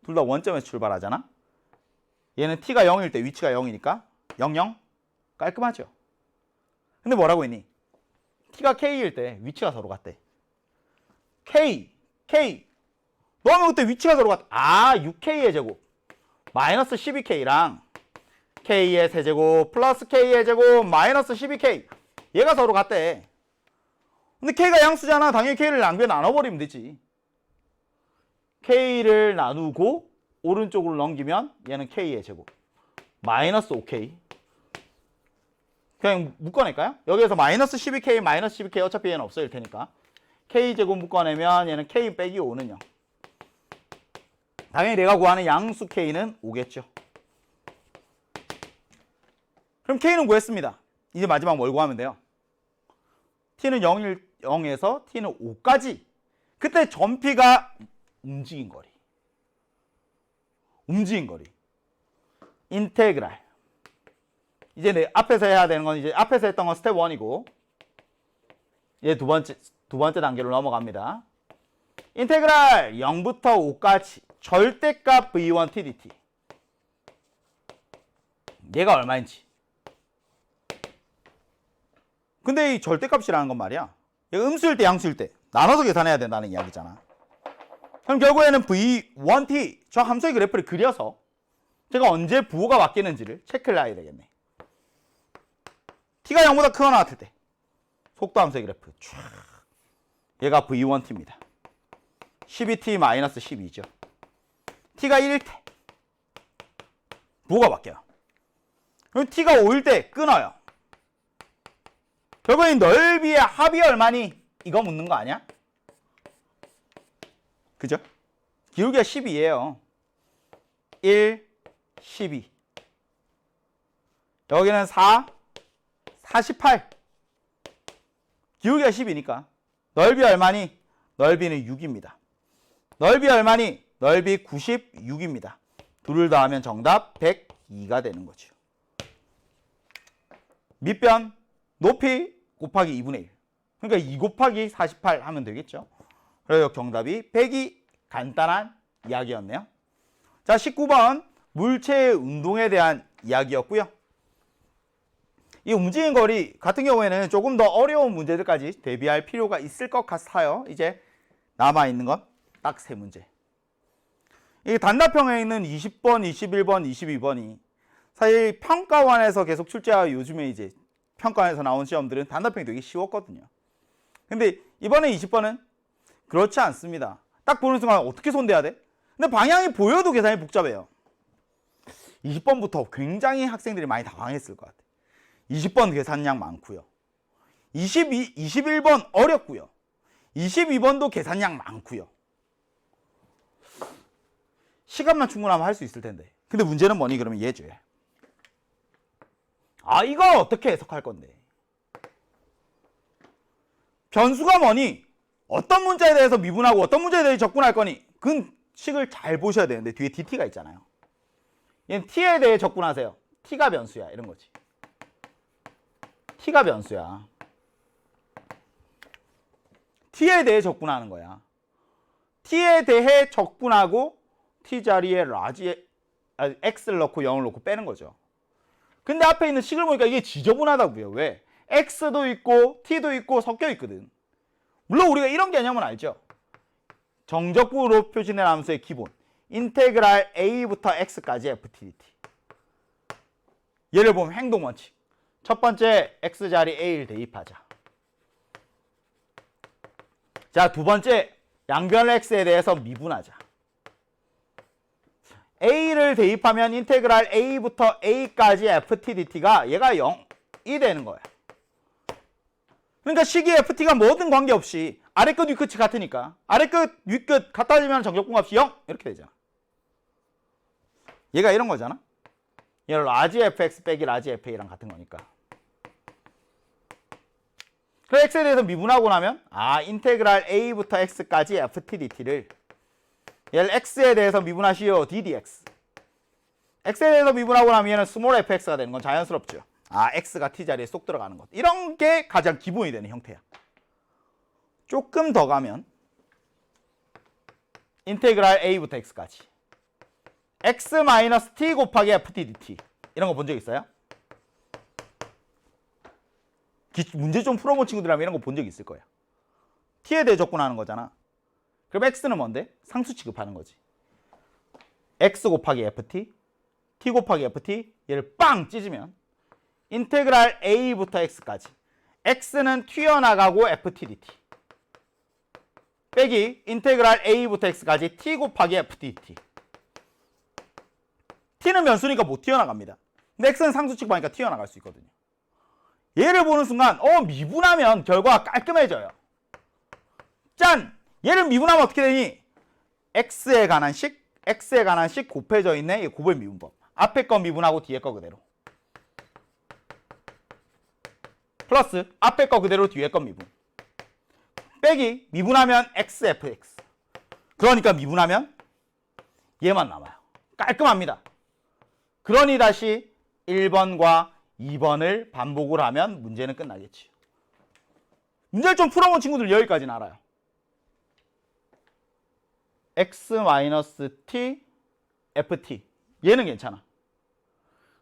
둘 다 원점에서 출발하잖아. 얘는 t가 0일 때 위치가 0이니까 0, 0 깔끔하죠. 근데 뭐라고 했니? t가 k일 때 위치가 서로 같대. k 너는 그때 위치가 서로 같다. 6k의 제곱 마이너스 12k랑 k의 세제곱 플러스 k의 제곱 마이너스 12k 얘가 서로 같대. 근데 k가 양수잖아. 당연히 k를 양변에 나눠버리면 되지. k를 나누고 오른쪽으로 넘기면 얘는 k의 제곱 마이너스 5k. 그냥 묶어낼까요? 여기에서 마이너스 12k 마이너스 12k 어차피 얘는 없어질 테니까 k제곱 묶어내면 얘는 k 빼기 5는 0. 당연히 내가 구하는 양수 k는 5겠죠. 그럼 k는 구했습니다. 이제 마지막 뭘 구하면 돼요? t는 0에서 t는 5까지. 그때 점 P가 움직인 거리. 인테그랄. 이제 내 앞에서 해야 되는 건 이제 앞에서 했던 건 스텝 1이고 이제 두 번째 단계로 넘어갑니다. 인테그랄 0부터 5까지 절대값 V1t dt. 얘가 얼마인지. 근데 이 절대값이라는 건 말이야. 얘가 음수일 때 양수일 때 나눠서 계산해야 된다는 이야기잖아. 그럼 결국에는 V1t 저 함수의 그래프를 그려서 제가 언제 부호가 바뀌는지를 체크를 해야 되겠네. t가 0보다 크거나 같을 때 속도함수의 그래프 촤. 얘가 v1t입니다. 12t-12죠. t가 1일 때 뭐가 바뀌어요? 그럼 t가 5일 때 끊어요. 결국엔 넓이의 합이 얼마니? 이거 묻는 거 아니야? 그죠? 기울기가 12예요. 1, 12. 여기는 4, 48. 기울기가 10이니까 넓이 얼마니? 넓이는 6입니다. 넓이 얼마니? 넓이 96입니다. 둘을 더하면 정답 102가 되는 거죠. 밑변 높이 곱하기 2분의 1. 그러니까 2 곱하기 48 하면 되겠죠. 그래서 정답이 100이 간단한 이야기였네요. 자, 19번 물체의 운동에 대한 이야기였고요. 이 움직이는 거리 같은 경우에는 조금 더 어려운 문제들까지 대비할 필요가 있을 것 같아요. 이제 남아있는 건 딱 3문제. 이 단답형에 있는 20번, 21번, 22번이 사실 평가원에서 계속 출제하고 요즘에 이제 평가원에서 나온 시험들은 단답형이 되게 쉬웠거든요. 근데 이번에 20번은 그렇지 않습니다. 딱 보는 순간 어떻게 손대야 돼? 근데 방향이 보여도 계산이 복잡해요. 20번부터 굉장히 학생들이 많이 당황했을 것 같아요. 20번 계산량 많고요. 21번 어렵고요. 22번도 계산량 많고요. 시간만 충분하면 할 수 있을 텐데. 근데 문제는 뭐니? 그러면 얘죠. 아, 이걸 어떻게 해석할 건데? 변수가 뭐니? 어떤 문제에 대해서 미분하고 어떤 문제에 대해서 접근할 거니? 그건 식을 잘 보셔야 되는데 뒤에 dt가 있잖아요. 얘는 t에 대해 접근하세요. t가 변수야. 이런 거지. t가 변수야. t에 대해 접근하는 거야. t에 대해 접근하고 t 자리에 x를 넣고 0을 넣고 빼는 거죠. 근데 앞에 있는 식을 보니까 이게 지저분하다고요. 왜? x도 있고 t도 있고 섞여 있거든. 물론 우리가 이런 개념은 알죠. 정적분으로 표시된 함수의 기본. 인테그랄 a부터 x까지 ftdt. 예를 보면 행동 원칙. 첫 번째 x자리 a를 대입하자. 자, 두 번째 양변 x에 대해서 미분하자. a를 대입하면 인테그랄 a부터 a까지 ftdt가 얘가 0이 되는 거야. 그러니까 식이 ft가 뭐든 관계없이 아래 끝 위 끝이 같으니까 아래 끝 위 끝 같아지면 정적분 값이 0 이렇게 되잖아. 얘가 이런 거잖아. 얘는 라지 fx 빼기 라지 fa랑 같은 거니까. 그래서 x에 대해서 미분하고 나면 인테그랄 a부터 x까지 ftdt를 얘를 x에 대해서 미분하시오 ddx. x에 대해서 미분하고 나면 얘는 스몰 fx가 되는 건 자연스럽죠. x가 t 자리에 쏙 들어가는 것. 이런 게 가장 기본이 되는 형태야. 조금 더 가면 인테그랄 a부터 x까지 x-t 곱하기 ftdt 이런 거 본 적 있어요? 문제 좀 풀어본 친구들이라면 이런 거 본 적 있을 거야. t에 대해 접근하는 거잖아. 그럼 x는 뭔데? 상수 취급하는 거지. x 곱하기 ft, t 곱하기 ft 얘를 빵 찢으면 인테그랄 a부터 x까지 x는 튀어나가고 ftdt 빼기 인테그랄 a부터 x까지 t 곱하기 fdt. t는 변수니까 못 튀어나갑니다. 근데 x는 상수 취급하니까 튀어나갈 수 있거든요. 얘를 보는 순간 미분하면 결과가 깔끔해져요. 짠! 얘를 미분하면 어떻게 되니? x에 관한 식 곱해져 있네. 이 곱의 미분법. 앞에 거 미분하고 뒤에 거 그대로. 플러스 앞에 거 그대로 뒤에 거 미분. 빼기 미분하면 xfx. 그러니까 미분하면 얘만 남아요. 깔끔합니다. 그러니 다시 1번과 2번을 반복을 하면 문제는 끝나겠지. 문제를 좀 풀어본 친구들 여기까지는 알아요. x-t ft 얘는 괜찮아.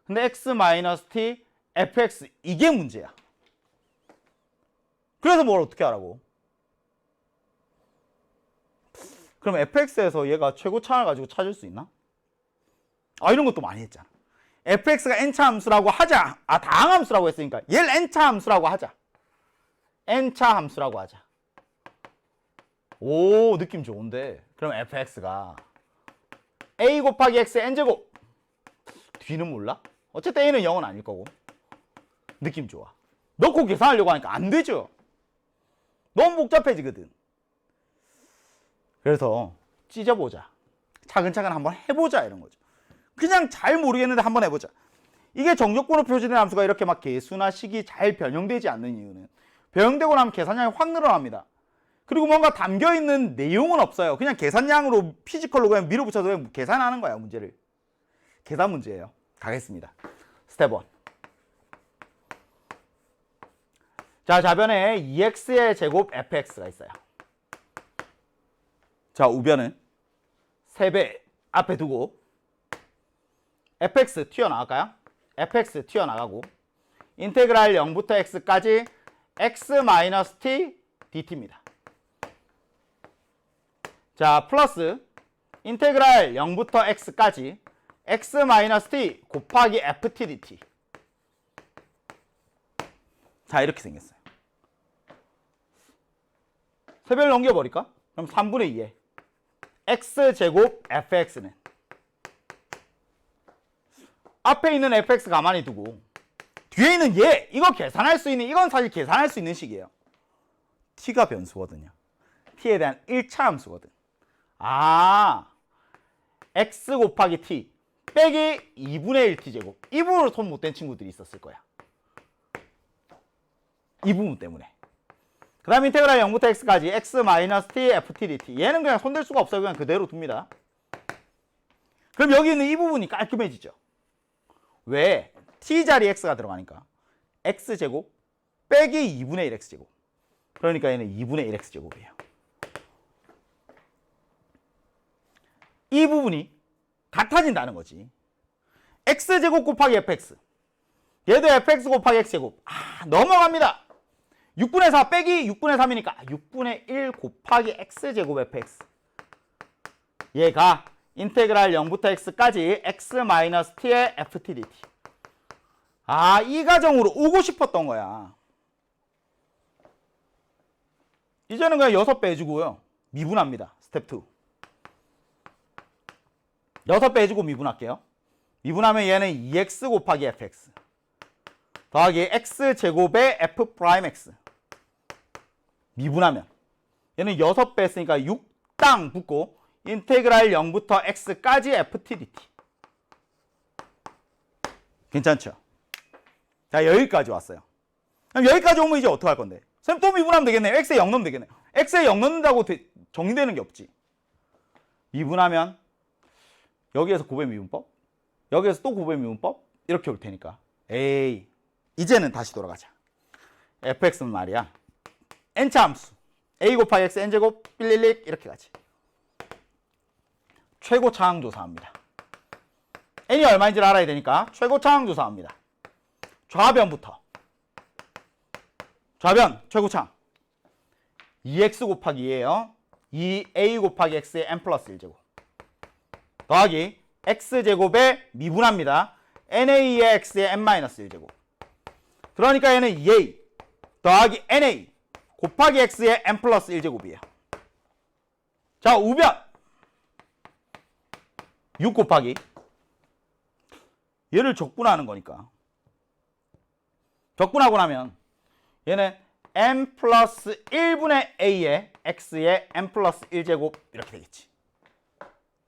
근데 x-t fx 이게 문제야. 그래서 뭘 어떻게 하라고? 그럼 fx에서 얘가 최고차를 가지고 찾을 수 있나? 이런 것도 많이 했잖아. fx가 n차 함수라고 하자. 아, 다항함수라고 했으니까 얘를 n차 함수라고 하자. n차 함수라고 하자. 오, 느낌 좋은데. 그럼 fx가 a 곱하기 x의 n제곱. 뒤는 몰라? 어쨌든 a는 0은 아닐 거고. 느낌 좋아. 넣고 계산하려고 하니까 안 되죠. 너무 복잡해지거든. 그래서 찢어보자. 차근차근 한번 해보자 이런 거죠. 그냥 잘 모르겠는데 한번 해보자. 이게 정적분으로 표시된 함수가 이렇게 막 개수나 식이 잘 변형되지 않는 이유는 변형되고 나면 계산량이 확 늘어납니다. 그리고 뭔가 담겨있는 내용은 없어요. 그냥 계산량으로 피지컬로 그냥 밀어붙여서 그냥 계산하는 거야, 문제를. 계산 문제예요. 가겠습니다. 스텝 1. 자, 좌변에 2x의 제곱 fx가 있어요. 자, 우변은 3배 앞에 두고 fx 튀어나갈까요? fx 튀어나가고 인테그랄 0부터 x까지 x-t dt입니다. 자, 플러스 인테그랄 0부터 x까지 x-t 곱하기 ft dt. 자, 이렇게 생겼어요. 세배를 넘겨버릴까? 그럼 3분의 2에 x제곱 fx는 앞에 있는 fx 가만히 두고 뒤에 있는 얘, 이거 계산할 수 있는, 이건 사실 계산할 수 있는 식이에요. t가 변수거든요. t에 대한 1차 함수거든. 아, x 곱하기 t 빼기 2분의 1 t제곱. 이 부분으로 손 못 댄 친구들이 있었을 거야. 이 부분 때문에. 그 다음 인테그랄 0부터 x까지 x-t ft dt. 얘는 그냥 손댈 수가 없어요. 그냥 그대로 둡니다. 그럼 여기 있는 이 부분이 깔끔해지죠. 왜? t 자리 x가 들어가니까 x제곱 빼기 2분의 1 x제곱. 그러니까 얘는 2분의 1 x제곱이에요. 이 부분이 같아진다는 거지. x제곱 곱하기 fx. 얘도 fx 곱하기 x제곱. 아, 넘어갑니다. 6분의 4 빼기 6분의 3이니까 6분의 1 곱하기 x제곱 fx. 얘가 인테그랄 0부터 x까지 x-t의 ft dt. 아, 이 가정으로 오고 싶었던 거야. 이제는 그냥 6배 해주고요. 미분합니다. 스텝 2. 6배 해주고 미분할게요. 미분하면 얘는 2x 곱하기 fx 더하기 x제곱의 f'x. 미분하면 얘는 6배 했으니까 6땅 붙고 인테그랄 0부터 x까지 ft dt. 괜찮죠? 자, 여기까지 왔어요. 그럼 여기까지 오면 이제 어떻게 할 건데? 선생님 또 미분하면 되겠네요. x에 0 넣으면 되겠네요. x에 0 넣는다고 정리되는 게 없지. 미분하면 여기에서 곱의 미분법, 여기에서 또 곱의 미분법 이렇게 올 테니까 에이, 이제는 다시 돌아가자. fx는 말이야 n차 함수 a 곱하기 x n제곱 111 이렇게 가지. 최고 차항 조사합니다. n이 얼마인지를 알아야 되니까 최고 차항 조사합니다. 좌변부터 좌변 최고 차항 2x 곱하기 2예요. 2a 곱하기 x의 n 플러스 1제곱 더하기 x제곱에 미분합니다. na의 x의 n 마이너스 1제곱. 그러니까 얘는 2a 더하기 na 곱하기 x의 n 플러스 1제곱이에요. 자, 우변 6 곱하기 얘를 적분하는 거니까 적분하고 나면 얘는 n 플러스 1분의 a의 x의 n 플러스 1제곱 이렇게 되겠지.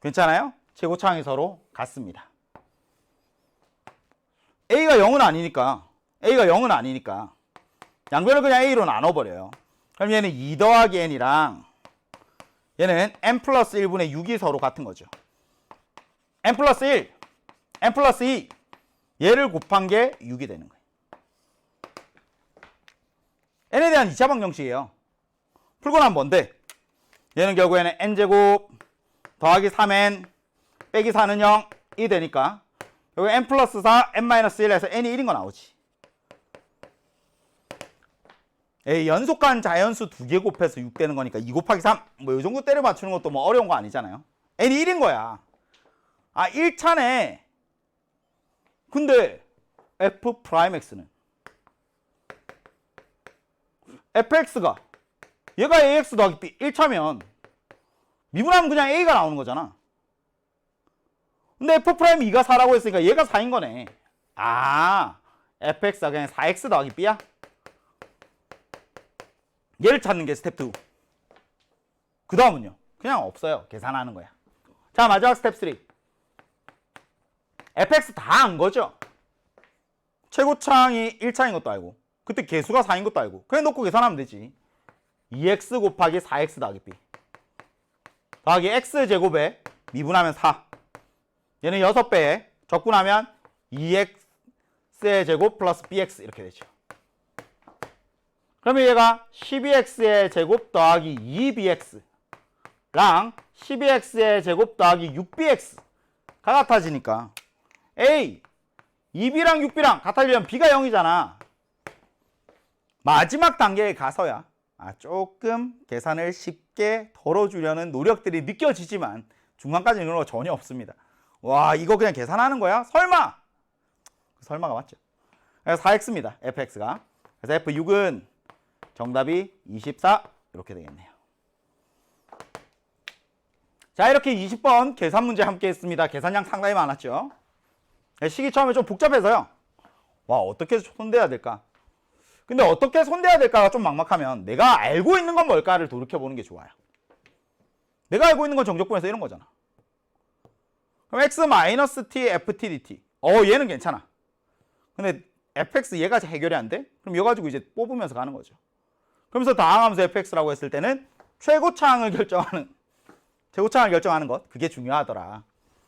괜찮아요? 최고차항이 서로 같습니다. a가 0은 아니니까 양변을 그냥 a로 나눠버려요. 그럼 얘는 2 더하기 n이랑 얘는 n 플러스 1분의 6이 서로 같은 거죠. n 플러스 1, n 플러스 2 얘를 곱한 게 6이 되는 거예요. n에 대한 2차 방정식이에요. 풀고 나면 뭔데? 얘는 결국에는 n제곱 더하기 3n 빼기 4는 0이 되니까 여기 n 플러스 4, n 마이너스 1에서 n이 1인 거 나오지. 연속한 자연수 2개 곱해서 6 되는 거니까 2 곱하기 3 뭐 이 정도 때려 맞추는 것도 뭐 어려운 거 아니잖아요. n이 1인 거야. 아, 1차네. 근데 f 프라임 x는 fx가 얘가 ax 더하기 b 1차면 미분하면 그냥 a가 나오는 거잖아. 근데 f 프라임 2가 4라고 했으니까 얘가 4인 거네. 아, fx가 그냥 4x 더하기 b야? 얘를 찾는 게 스텝 2. 그 다음은요? 그냥 없어요. 계산하는 거야. 자, 마지막 스텝 3. fx 다 안 거죠? 최고차항이 1차인 것도 알고, 그때 개수가 4인 것도 알고, 그냥 놓고 계산하면 되지. 2x 곱하기 4x 더하기 b 더하기 x제곱에 미분하면 4. 얘는 6배에 적분하면 2x의 제곱 플러스 bx 이렇게 되죠. 그러면 얘가 12x의 제곱 더하기 2bx랑 12x의 제곱 더하기 6bx가 같아지니까 A, 2b랑 6b랑 같아지려면 b가 0이잖아. 마지막 단계에 가서야 조금 계산을 쉽게 덜어주려는 노력들이 느껴지지만 중간까지는 그런 거 전혀 없습니다. 와, 이거 그냥 계산하는 거야? 설마! 설마가 맞죠. 그래서 4x입니다. fx가. 그래서 f6은 정답이 24 이렇게 되겠네요. 자, 이렇게 20번 계산 문제 함께 했습니다. 계산량 상당히 많았죠. 시기 처음에 좀 복잡해서요. 와, 어떻게 손대야 될까? 근데 어떻게 손대야 될까가 좀 막막하면 내가 알고 있는 건 뭘까를 돌이켜보는 게 좋아요. 내가 알고 있는 건 정적분에서 이런 거잖아. 그럼 x-t ft dt. 얘는 괜찮아. 근데 fx 얘가 해결이 안 돼? 그럼 이거 가지고 이제 뽑으면서 가는 거죠. 그러면서 다항함수 fx라고 했을 때는 최고차항을 결정하는 것, 그게 중요하더라.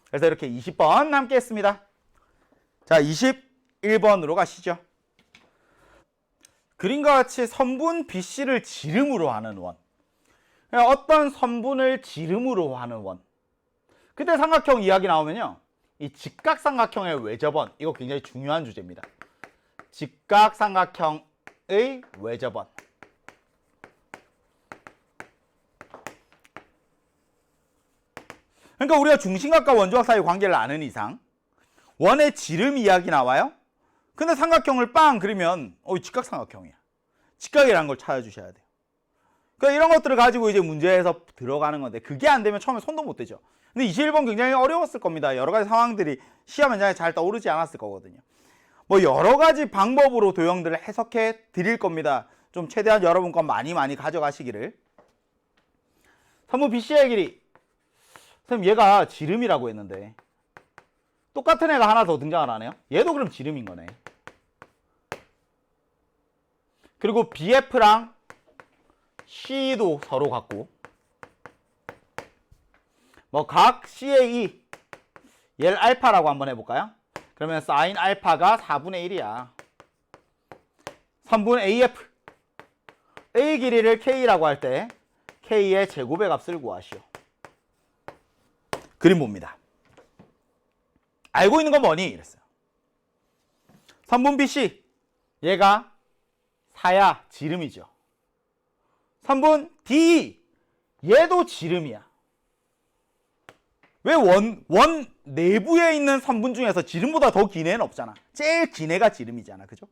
그래서 이렇게 20번 함께 했습니다. 자, 21번으로 가시죠. 그림과 같이 선분 BC를 지름으로 하는 원. 어떤 선분을 지름으로 하는 원. 그때 삼각형 이야기 나오면요, 이 직각삼각형의 외접원, 이거 굉장히 중요한 주제입니다. 직각삼각형의 외접원. 그러니까 우리가 중심각과 원주각 사이 관계를 아는 이상 원의 지름 이야기 나와요? 근데 삼각형을 빵 그리면 직각삼각형이야. 직각이라는 걸 찾아주셔야 돼요. 그러니까 이런 것들을 가지고 이제 문제에서 들어가는 건데 그게 안 되면 처음에 손도 못 대죠. 근데 21번 굉장히 어려웠을 겁니다. 여러 가지 상황들이 시험 현장에 잘 떠오르지 않았을 거거든요. 뭐 여러 가지 방법으로 도형들을 해석해 드릴 겁니다. 좀 최대한 여러분 건 많이 가져가시기를. 선분 BC의 길이. 선생님, 얘가 지름이라고 했는데 똑같은 애가 하나 더 등장을 하네요. 얘도 그럼 지름인 거네. 그리고 BF랑 C도 서로 같고, 뭐 각 C의 얘를 알파라고 한번 해볼까요? 그러면 사인 알파가 4분의 1이야. 선분 AF. A 길이를 K라고 할 때 K의 제곱의 값을 구하시오. 그림 봅니다. 알고 있는 건 뭐니? 이랬어요. 선분 BC. 얘가 사야 지름이죠. 선분 D. 얘도 지름이야. 왜 원 내부에 있는 선분 중에서 지름보다 더 긴 애는 없잖아. 제일 긴 애가 지름이잖아. 그죠?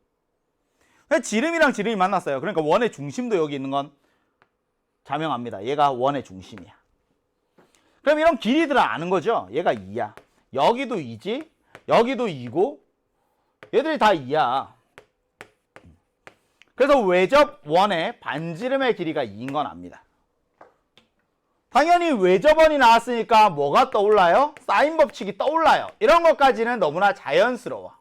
지름이랑 지름이 만났어요. 그러니까 원의 중심도 여기 있는 건 자명합니다. 얘가 원의 중심이야. 그럼 이런 길이들을 아는 거죠. 얘가 2야. 여기도 2지. 여기도 2고 얘들이 다 2야. 그래서 외접 원의 반지름의 길이가 2인 건 압니다. 당연히 외접원이 나왔으니까 뭐가 떠올라요? 사인 법칙이 떠올라요. 이런 것까지는 너무나 자연스러워.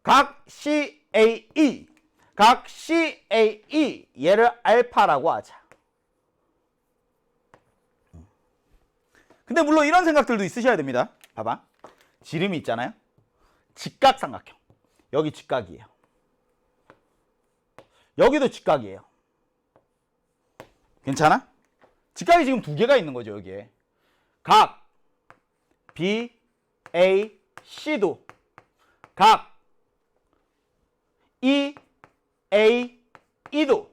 각 CAE, 각 CAE 얘를 알파라고 하자. 근데 물론 이런 생각들도 있으셔야 됩니다. 봐봐. 지름이 있잖아요. 직각삼각형. 여기 직각이에요. 여기도 직각이에요. 괜찮아? 직각이 지금 두 개가 있는 거죠, 여기에. 각 B, A, C도 각 E, A, E도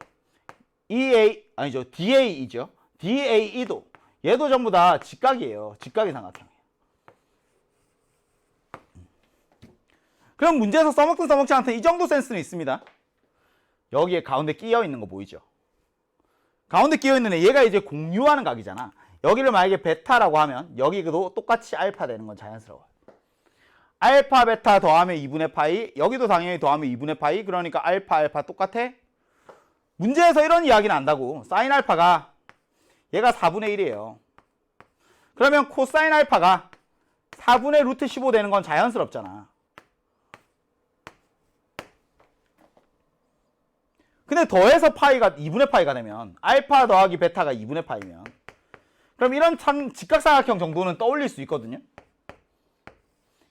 DA이죠. DAE도 얘도 전부 다 직각이에요. 직각의 삼각형이에요. 그럼 문제에서 써먹든 써먹지 않든 이 정도 센스는 있습니다. 여기에 가운데 끼어 있는 거 보이죠? 가운데 끼어 있는 애, 얘가 이제 공유하는 각이잖아. 여기를 만약에 베타라고 하면 여기도 똑같이 알파 되는 건 자연스러워요. 알파 베타 더하면 2분의 파이, 여기도 당연히 더하면 2분의 파이, 그러니까 알파 알파 똑같아? 문제에서 이런 이야기는 안다고. 사인 알파가 얘가 4분의 1이에요. 그러면 코사인 알파가 4분의 루트 15 되는 건 자연스럽잖아. 근데 더해서 파이가 2분의 파이가 되면 알파 더하기 베타가 2분의 파이면 그럼 이런 참 직각삼각형 정도는 떠올릴 수 있거든요.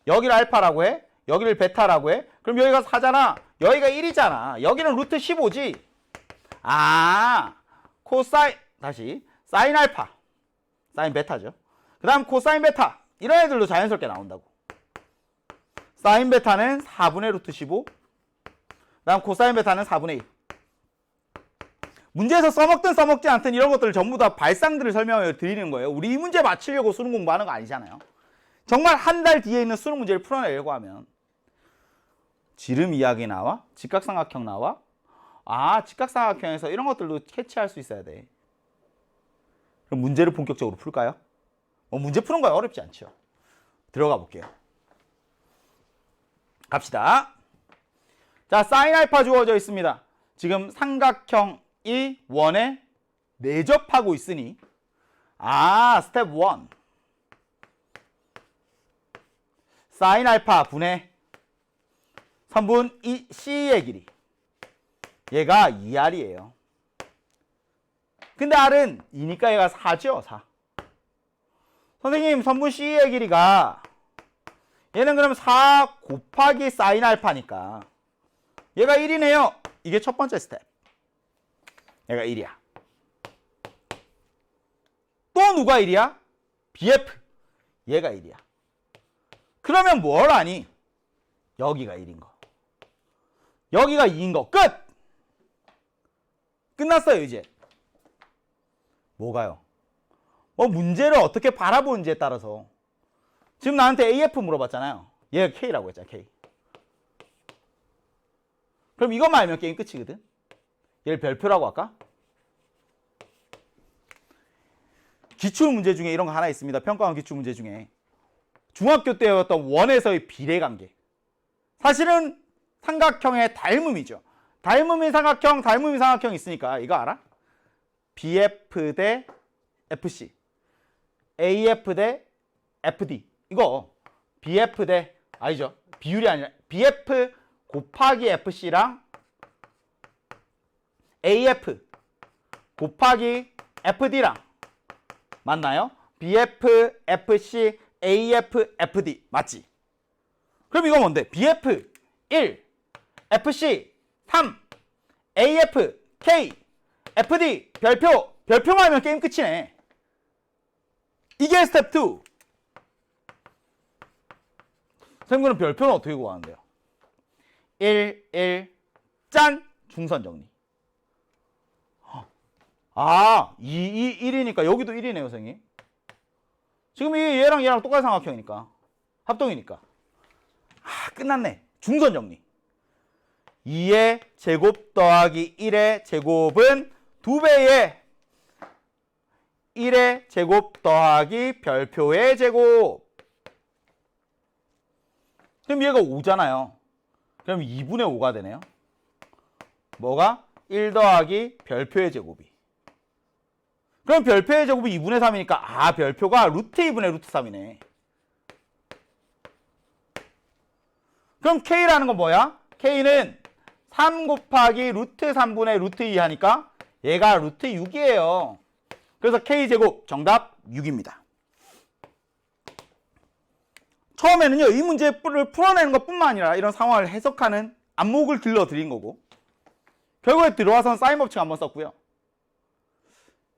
여기를 알파라고 해, 여기를 베타라고 해. 그럼 여기가 4잖아, 여기가 1이잖아. 여기는 루트 15지. 아, 코사인, 다시 사인 알파, 사인 베타죠. 그 다음 코사인 베타, 이런 애들도 자연스럽게 나온다고. 사인 베타는 4분의 루트 15, 그 다음 코사인 베타는 4분의 1. 문제에서 써먹든 써먹지 않든 이런 것들을 전부 다 발상들을 설명해 드리는 거예요. 우리 이 문제 맞추려고 수능 공부하는 거 아니잖아요. 정말 한 달 뒤에 있는 수능 문제를 풀어내려고 하면 지름 이야기 나와? 직각삼각형 나와? 아, 직각삼각형에서 이런 것들도 캐치할 수 있어야 돼. 그럼 문제를 본격적으로 풀까요? 문제 푸는 거야 어렵지 않죠. 들어가 볼게요. 갑시다. 자, 사인 알파 주어져 있습니다. 지금 삼각형이 원에 내접하고 있으니 스텝 1. 사인 알파 분의 선분 C의 길이. 얘가 2R이에요. 근데 R은 2니까 얘가 4죠, 4. 선생님, 선분 C의 길이가 얘는 그럼 4 곱하기 사인 알파니까 얘가 1이네요. 이게 첫 번째 스텝. 얘가 1이야. 또 누가 1이야? BF. 얘가 1이야. 그러면 뭘 아니? 여기가 1인 거. 여기가 2인 거. 끝! 끝났어요, 이제. 뭐가요? 문제를 어떻게 바라보는지에 따라서. 지금 나한테 AF 물어봤잖아요. 얘가 K라고 했잖아, K. 그럼 이것만 알면 게임 끝이거든. 얘를 별표라고 할까? 기출문제 중에 이런 거 하나 있습니다. 평가원 기출문제 중에. 중학교 때였던 원에서의 비례관계. 사실은 삼각형의 닮음이죠. 닮음인 삼각형, 닮음인 삼각형이 있으니까 이거 알아? BF 대 FC, AF 대 FD. 이거 BF 대, 아니죠, 비율이 아니라 BF 곱하기 FC랑 AF 곱하기 FD랑 맞나요? BF, FC, AF, FD 맞지? 그럼 이거 뭔데? BF 1, FC 3, AF, K, FD 별표만 하면 게임 끝이네. 이게 스텝 2. 선생님, 그럼 별표는 어떻게 구하는데요? 1, 1, 짠! 중선 정리. 2, 1이니까 여기도 1이네요, 선생님. 지금 얘랑 얘랑 똑같은 삼각형이니까. 합동이니까. 끝났네. 중선 정리. 2의 제곱 더하기 1의 제곱은 2배의 1의 제곱 더하기 별표의 제곱. 그럼 얘가 5잖아요. 그럼 2분의 5가 되네요. 뭐가? 1 더하기 별표의 제곱이. 그럼 별표의 제곱이 2분의 3이니까 별표가 루트 2분의 루트 3이네. 그럼 K라는 건 뭐야? K는 3 곱하기 루트 3분의 루트 2 하니까 얘가 루트 6이에요. 그래서 K제곱 정답 6입니다. 처음에는요, 이 문제를 풀어내는 것뿐만 아니라 이런 상황을 해석하는 안목을 들려드린 거고, 결국에 들어와서는 사인 법칙 한번 썼고요.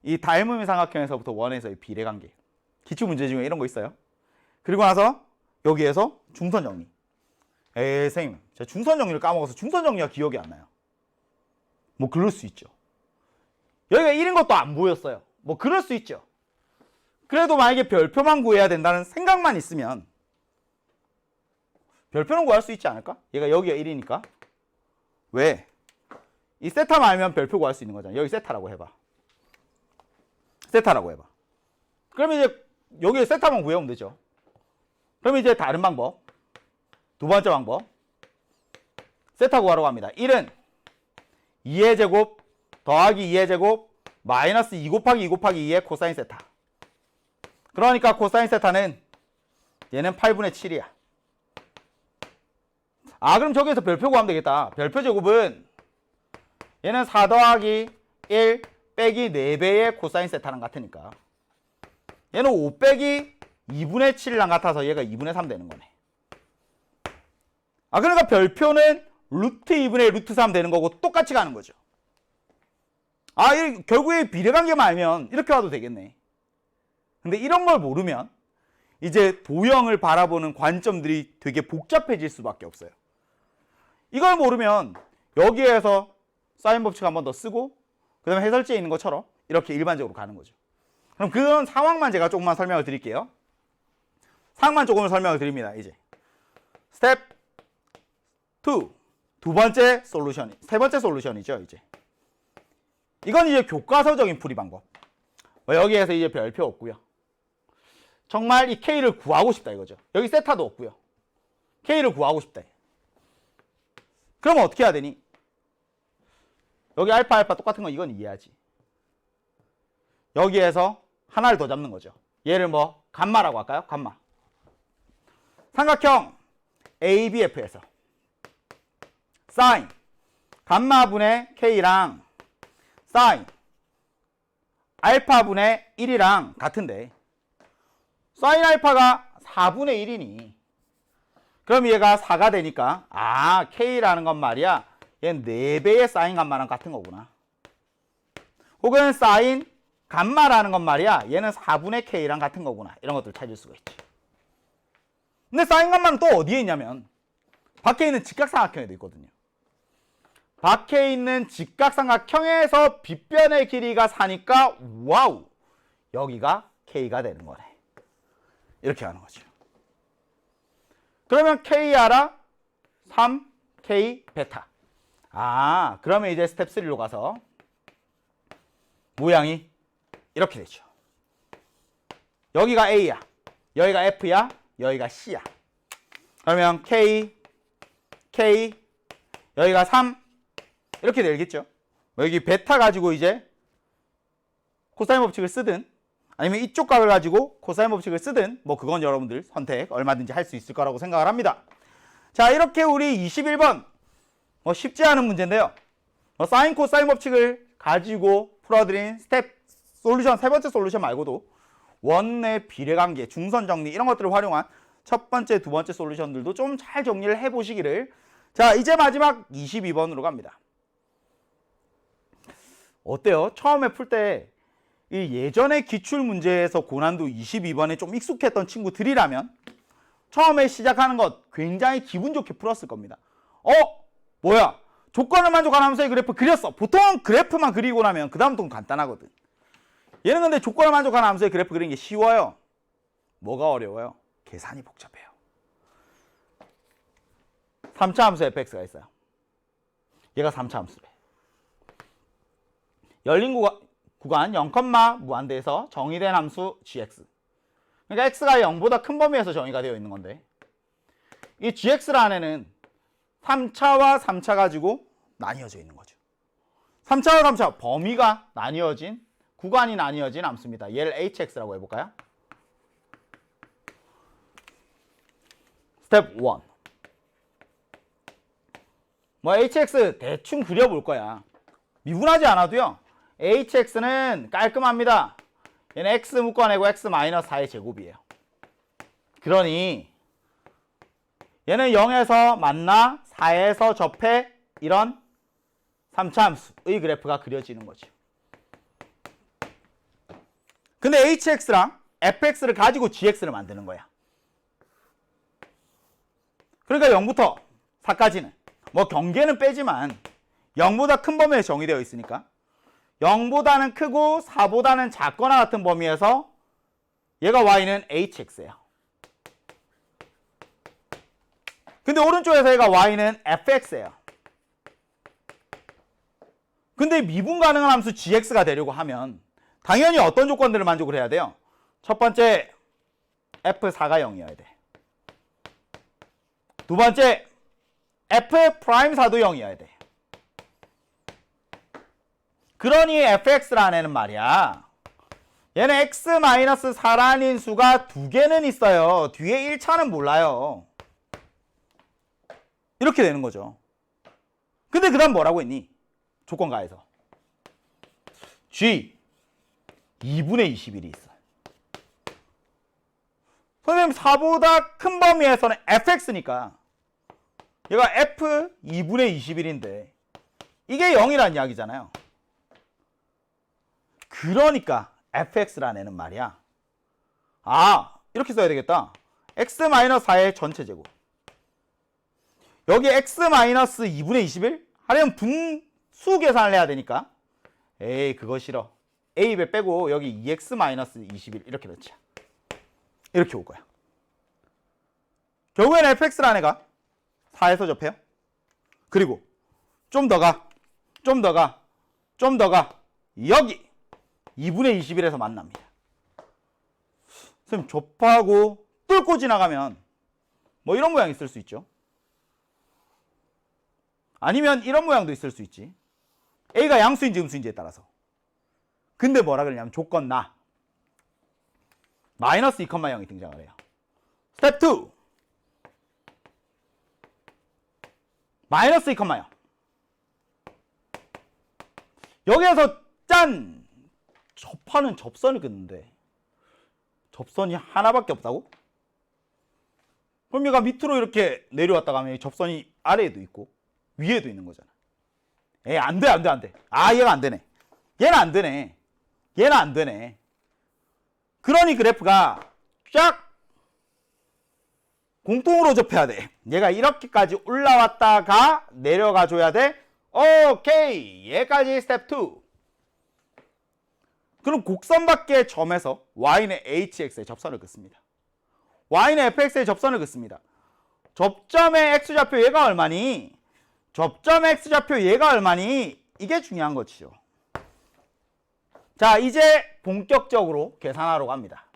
이 닮음의 삼각형에서부터 원에서의 비례관계. 기출문제 중에 이런 거 있어요. 그리고 나서 여기에서 중선 정리. 선생님, 제가 중선 정리를 까먹어서 중선 정리가 기억이 안 나요. 그럴 수 있죠. 여기가 1인 것도 안 보였어요. 그럴 수 있죠. 그래도 만약에 별표만 구해야 된다는 생각만 있으면 별표는 구할 수 있지 않을까? 얘가 여기가 1이니까. 왜? 이 세타만 알면 별표 구할 수 있는 거잖아. 여기 세타라고 해봐. 세타라고 해봐. 그러면 이제 여기 세타만 구해오면 되죠. 그럼 이제 다른 방법. 두 번째 방법. 세타 구하러 갑니다. 1은 2의 제곱 더하기 2의 제곱 마이너스 2 곱하기 2 곱하기 2의 코사인 세타. 그러니까 코사인 세타는 얘는 8분의 7이야. 아, 그럼 저기에서 별표 구하면 되겠다. 별표 제곱은 얘는 4 더하기 1 빼기 4배의 코사인 세타랑 같으니까 얘는 5 빼기 2분의 7이랑 같아서 얘가 2분의 3 되는 거네. 아, 그러니까 별표는 루트 2분의 루트 3 되는 거고 똑같이 가는 거죠. 아, 결국에 비례관계만 알면 이렇게 와도 되겠네. 근데 이런 걸 모르면 이제 도형을 바라보는 관점들이 되게 복잡해질 수밖에 없어요. 이걸 모르면 여기에서 사인 법칙 한 번 더 쓰고 그 다음에 해설지에 있는 것처럼 이렇게 일반적으로 가는 거죠. 그럼 그런 상황만 제가 조금만 설명을 드릴게요. 상황만 조금 설명을 드립니다. 이제 스텝 2 두 번째 솔루션, 세 번째 솔루션이죠. 이제 이건 이제 교과서적인 풀이 방법. 여기에서 이제 별표 없고요. 정말 이 K를 구하고 싶다 이거죠. 여기 세타도 없고요. K를 구하고 싶다. 그러면 어떻게 해야 되니? 여기 알파 똑같은 거 이건 이해하지. 여기에서 하나를 더 잡는 거죠. 얘를 뭐 감마라고 할까요? 감마. 삼각형 ABF에서 사인 감마분의 K랑 사인 알파분의 1이랑 같은데 사인 알파가 4분의 1이니 그럼 얘가 4가 되니까 아, K라는 건 말이야 얘는 4배의 사인 감마랑 같은 거구나. 혹은 사인 감마라는 건 말이야 얘는 4분의 K랑 같은 거구나. 이런 것들 찾을 수가 있지. 근데 사인 감마는 또 어디에 있냐면 밖에 있는 직각삼각형에도 있거든요. 밖에 있는 직각삼각형에서 빗변의 길이가 4니까 와우 여기가 K가 되는 거네. 이렇게 하는 거죠. 그러면 K 알아? 3K 베타. 아, 그러면 이제 스텝 3로 가서 모양이 이렇게 되죠. 여기가 A야. 여기가 F야. 여기가 C야. 그러면 K 여기가 3 이렇게 되겠죠. 여기 베타 가지고 이제 코사인 법칙을 쓰든 아니면 이쪽 각을 가지고 코사인 법칙을 쓰든 뭐 그건 여러분들 선택 얼마든지 할 수 있을 거라고 생각을 합니다. 자, 이렇게 우리 21번 뭐 쉽지 않은 문제인데요. 사인 코사인 법칙을 가지고 풀어드린 스텝 솔루션 세 번째 솔루션 말고도 원의 비례관계, 중선 정리 이런 것들을 활용한 첫 번째, 두 번째 솔루션들도 좀 잘 정리를 해보시기를. 자, 이제 마지막 22번으로 갑니다. 어때요? 처음에 풀 때 이 예전의 기출문제에서 고난도 22번에 좀 익숙했던 친구들이라면 처음에 시작하는 것 굉장히 기분 좋게 풀었을 겁니다. 뭐야? 조건을 만족하는 함수의 그래프 그렸어. 보통 그래프만 그리고 나면 그 다음부터는 간단하거든. 얘는 근데 조건을 만족하는 함수의 그래프 그리는 게 쉬워요. 뭐가 어려워요? 계산이 복잡해요. 3차 함수 fx가 있어요. 얘가 3차 함수래. 열린 구간 0, 무한대에서 정의된 함수 gx. 그러니까 x가 0보다 큰 범위에서 정의가 되어 있는 건데 이 gx라는 3차와 3차 가지고 나뉘어져 있는 거죠. 3차와 3차 범위가 나뉘어진 구간이 나뉘어진 함수입니다. 얘를 hx라고 해볼까요? 스텝 1. 뭐 hx 대충 그려볼 거야. 미분하지 않아도요. hx는 깔끔합니다. 얘는 x 묶어내고 x 마이너스 4의 제곱이에요. 그러니 얘는 0에서 만나 4에서 접해 이런 3차 함수의 그래프가 그려지는 거죠. 근데 hx랑 fx를 가지고 gx를 만드는 거야. 그러니까 0부터 4까지는 뭐 경계는 빼지만 0보다 큰 범위에 정의되어 있으니까 0보다는 크고 4보다는 작거나 같은 범위에서 얘가 y는 hx예요. 근데 오른쪽에서 얘가 y는 fx예요. 근데 미분 가능한 함수 gx가 되려고 하면 당연히 어떤 조건들을 만족을 해야 돼요? 첫 번째, f4가 0이어야 돼. 두 번째, f'4도 0이어야 돼. 그러니 fx라는 애는 말이야, 얘는 x-4라는 수가 두 개는 있어요. 뒤에 1차는 몰라요. 이렇게 되는 거죠. 근데 그 다음 뭐라고 했니? 조건가에서 g 2분의 21이 있어. 선생님, 4보다 큰 범위에서는 fx니까 얘가 f 2분의 21인데 이게 0이라는 이야기잖아요. 그러니까 fx라는 애는 말이야, 이렇게 써야 되겠다. x-4의 전체 제곱, 여기 x-2분의 21 하려면 분수 계산을 해야 되니까, 그거 싫어. a 빼고 여기 2x-21 이렇게 넣자. 이렇게 올 거야. 결국에는 fx라는 애가 4에서 접해요. 그리고 좀 더 가, 여기 2분의 21에서 만납니다. 선생님, 접하고 뚫고 지나가면 뭐 이런 모양이 있을 수 있죠. 아니면 이런 모양도 있을 수 있지. A가 양수인지 음수인지에 따라서. 근데 뭐라 그러냐면 조건 나 마이너스 2,0이 등장을 해요. 스텝 2, 마이너스 2,0. 여기에서 짠! 접하는 접선을 긋는데 접선이 하나밖에 없다고? 그럼 얘가 밑으로 이렇게 내려왔다가 하면 접선이 아래에도 있고 위에도 있는 거잖아. 안 돼. 얘가 안 되네. 얘는 안 되네. 그러니 그래프가 쫙 공통으로 접해야 돼. 얘가 이렇게까지 올라왔다가 내려가 줘야 돼. 오케이. 얘까지 스텝 2. 그럼 곡선 밖의 점에서 y는 hx의 접선을 긋습니다. y는 fx의 접선을 긋습니다. 접점의 x좌표 얘가 얼마니? 접점의 x좌표 얘가 얼마니? 이게 중요한 거지요. 자, 이제 본격적으로 계산하러 갑니다.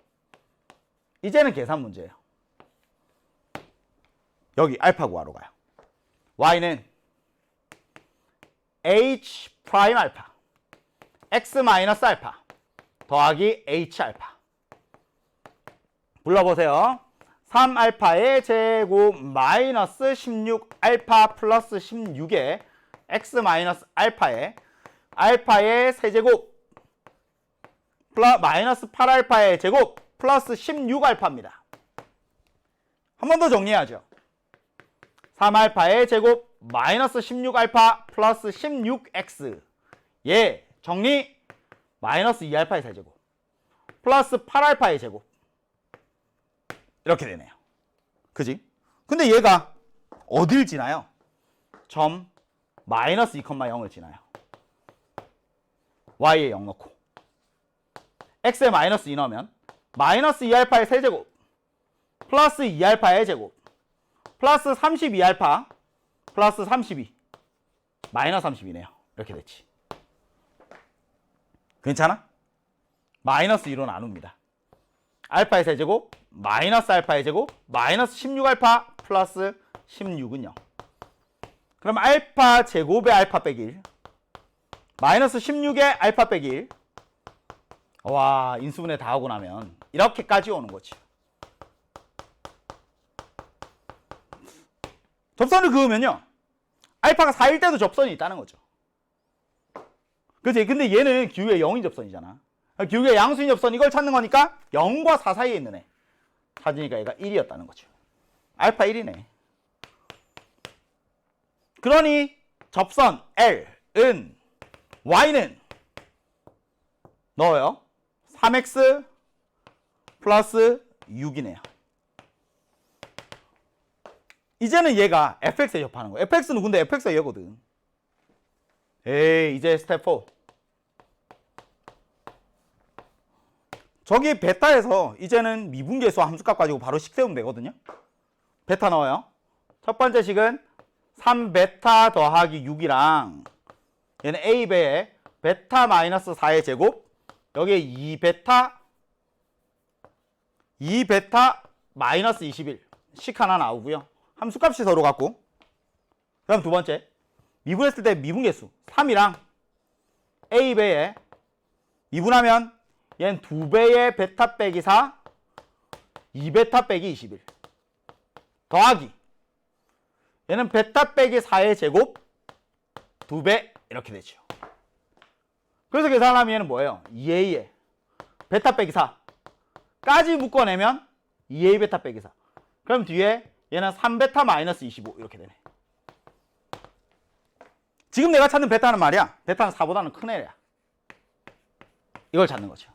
이제는 계산 문제예요. 여기 알파 구하러 가요. y는 h 프라임 알파 x 마이너스 알파 더하기 h 알파. 불러보세요. 3알파의 제곱 마이너스 16알파 플러스 16의 x 마이너스 알파의 세제곱 마이너스 8알파의 제곱 플러스 16알파입니다. 한 번 더 정리해야죠. 3알파의 제곱 마이너스 16알파 플러스 16x 얘 정리 마이너스 2알파의 세제곱 플러스 8알파의 제곱 이렇게 되네요. 그지? 근데 얘가 어딜 지나요? 점 마이너스 2,0을 지나요. y에 0 넣고 x에 마이너스 2 넣으면 마이너스 2알파의 세제곱 플러스 2알파의 제곱 플러스 32알파 플러스 32 마이너스 32네요. 이렇게 됐지. 괜찮아? 마이너스 2로 나눕니다. 알파의 세제곱 마이너스 알파의 제곱 마이너스 16알파 플러스 16은 0. 그럼 알파 제곱의 알파 빼기 1 마이너스 16의 알파 빼기 1. 와, 인수분해 다 하고 나면 이렇게까지 오는 거지. 접선을 그으면요, 알파가 4일 때도 접선이 있다는 거죠. 그치? 근데 얘는 기울기가 0인 접선이잖아. 기울기가 양수인 접선, 이걸 찾는 거니까 0과 4 사이에 있는 애 찾으니까 얘가 1이었다는 거죠. 알파 1이네. 그러니 접선 L은 Y는 넣어요. 3x 플러스 6이네요. 이제는 얘가 fx에 접하는 거야. fx는 근데 fx가 얘거든. 이제 스텝 4. 저기 베타에서 이제는 미분계수 함수값 가지고 바로 식 세우면 되거든요. 베타 넣어요. 첫 번째 식은 3베타 더하기 6이랑 얘는 A배에 베타 마이너스 4의 제곱 여기에 2베타 마이너스 21 식 하나 나오고요. 함수값이 서로 같고 그다음 두 번째 미분했을 때 미분계수 3이랑 A배에 미분하면 얘는 2배의 베타 빼기 4 2베타 빼기 21 더하기 얘는 베타 빼기 4의 제곱 2배 이렇게 되죠. 그래서 계산하면 얘는 뭐예요? 2A에 베타 빼기 4까지 묶어내면 2A 베타 빼기 4 그럼 뒤에 얘는 3베타 마이너스 25 이렇게 되네. 지금 내가 찾는 베타는 말이야 베타는 4보다는 큰 애야. 이걸 찾는 거죠.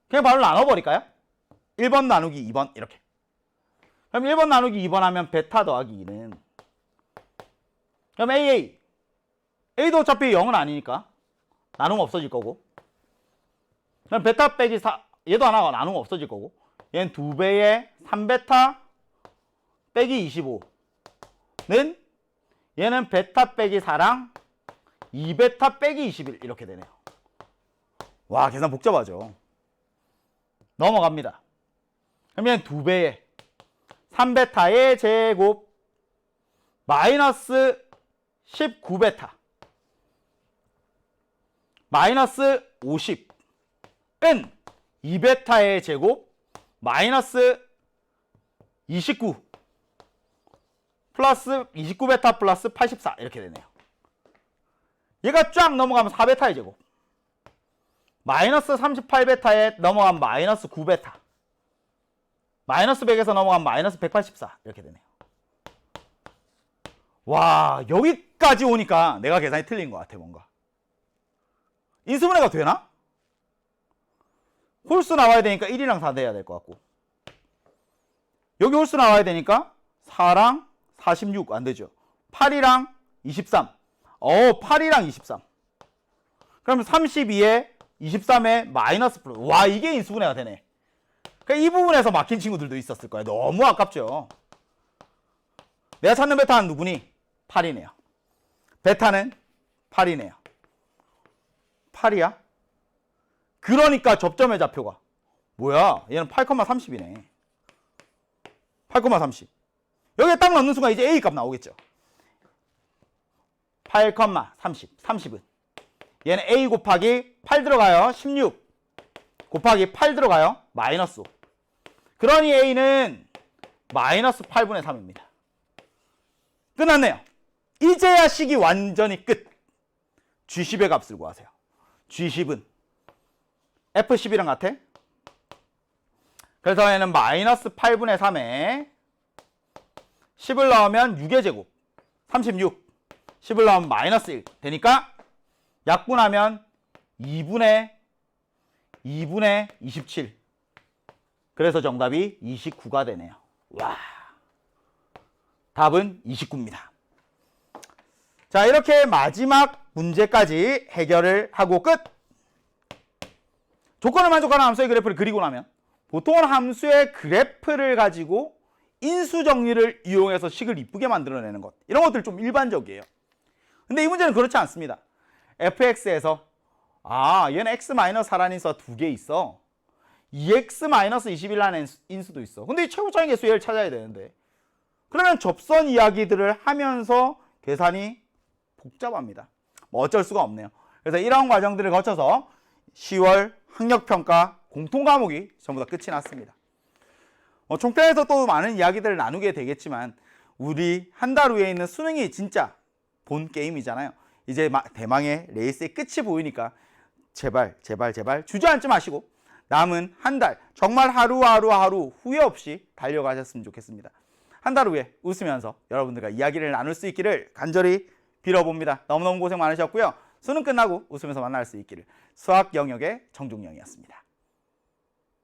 그냥 바로 나눠버릴까요? 1번 나누기 2번 이렇게. 그럼 1번 나누기 2번 하면 베타 더하기 2는 그럼 A도 어차피 0은 아니니까 나누면 없어질 거고 그럼 베타 빼기 4 얘도 하나가 나누면 없어질 거고 얘는 2배의 3베타 빼기 25는 얘는 베타 빼기 4랑 2베타 빼기 21 이렇게 되네요. 와 계산 복잡하죠. 넘어갑니다. 그럼 얘는 2배의 3베타의 제곱 마이너스 19베타 마이너스 50은 2베타의 제곱 마이너스 29 플러스 29베타 플러스 84 이렇게 되네요. 얘가 쫙 넘어가면 4베타의 제곱 마이너스 38베타에 넘어가면 마이너스 9베타 마이너스 100에서 넘어가면 마이너스 184 이렇게 되네요. 와 여기까지 오니까 내가 계산이 틀린 것 같아. 뭔가 인수분해가 되나? 홀수 나와야 되니까 1이랑 4 돼야 될 것 같고 여기 홀수 나와야 되니까 4랑 46 안 되죠. 8이랑 23 8이랑 23 그러면 32에 23에 마이너스 플러스 와 이게 인수분해가 되네. 그러니까 이 부분에서 막힌 친구들도 있었을 거예요. 너무 아깝죠. 내가 찾는 베타는 누구니? 8이네요. 베타는 8이네요. 8이야? 그러니까 접점의 좌표가 뭐야? 얘는 8,30이네. 8,30 여기에 딱 넣는 순간 이제 A 값 나오겠죠. 8,30 30은 얘는 A 곱하기 8 들어가요. 16 곱하기 8 들어가요. 마이너스 5 그러니 A는 마이너스 8분의 3입니다. 끝났네요. 이제야 식이 완전히 끝. G10의 값을 구하세요. G10은 F10이랑 같아. 그래서 얘는 마이너스 8분의 3에 10을 넣으면 6의 제곱 36 10을 넣으면 마이너스 1 되니까 약분하면 2분의 27 그래서 정답이 29가 되네요. 와 답은 29입니다. 자 이렇게 마지막 문제까지 해결을 하고 끝. 조건을 만족하는 함수의 그래프를 그리고 나면 보통은 함수의 그래프를 가지고 인수 정리를 이용해서 식을 이쁘게 만들어내는 것 이런 것들 좀 일반적이에요. 근데 이 문제는 그렇지 않습니다. fx에서 얘는 x-4라는 인수가 2개 있어. 2x-21라는 인수도 있어. 근데 이 최고차의 개수 얘를 찾아야 되는데 그러면 접선 이야기들을 하면서 계산이 복잡합니다. 뭐 어쩔 수가 없네요. 그래서 이런 과정들을 거쳐서 10월 학력평가 공통과목이 전부 다 끝이 났습니다. 총평에서 또 많은 이야기들을 나누게 되겠지만 우리 한 달 후에 있는 수능이 진짜 본 게임이잖아요. 이제 대망의 레이스의 끝이 보이니까 제발 주저앉지 마시고 남은 한 달 정말 하루 후회 없이 달려가셨으면 좋겠습니다. 한 달 후에 웃으면서 여러분들과 이야기를 나눌 수 있기를 간절히 빌어봅니다. 너무너무 고생 많으셨고요. 수능 끝나고 웃으면서 만날 수 있기를. 수학 영역의 정중영이었습니다.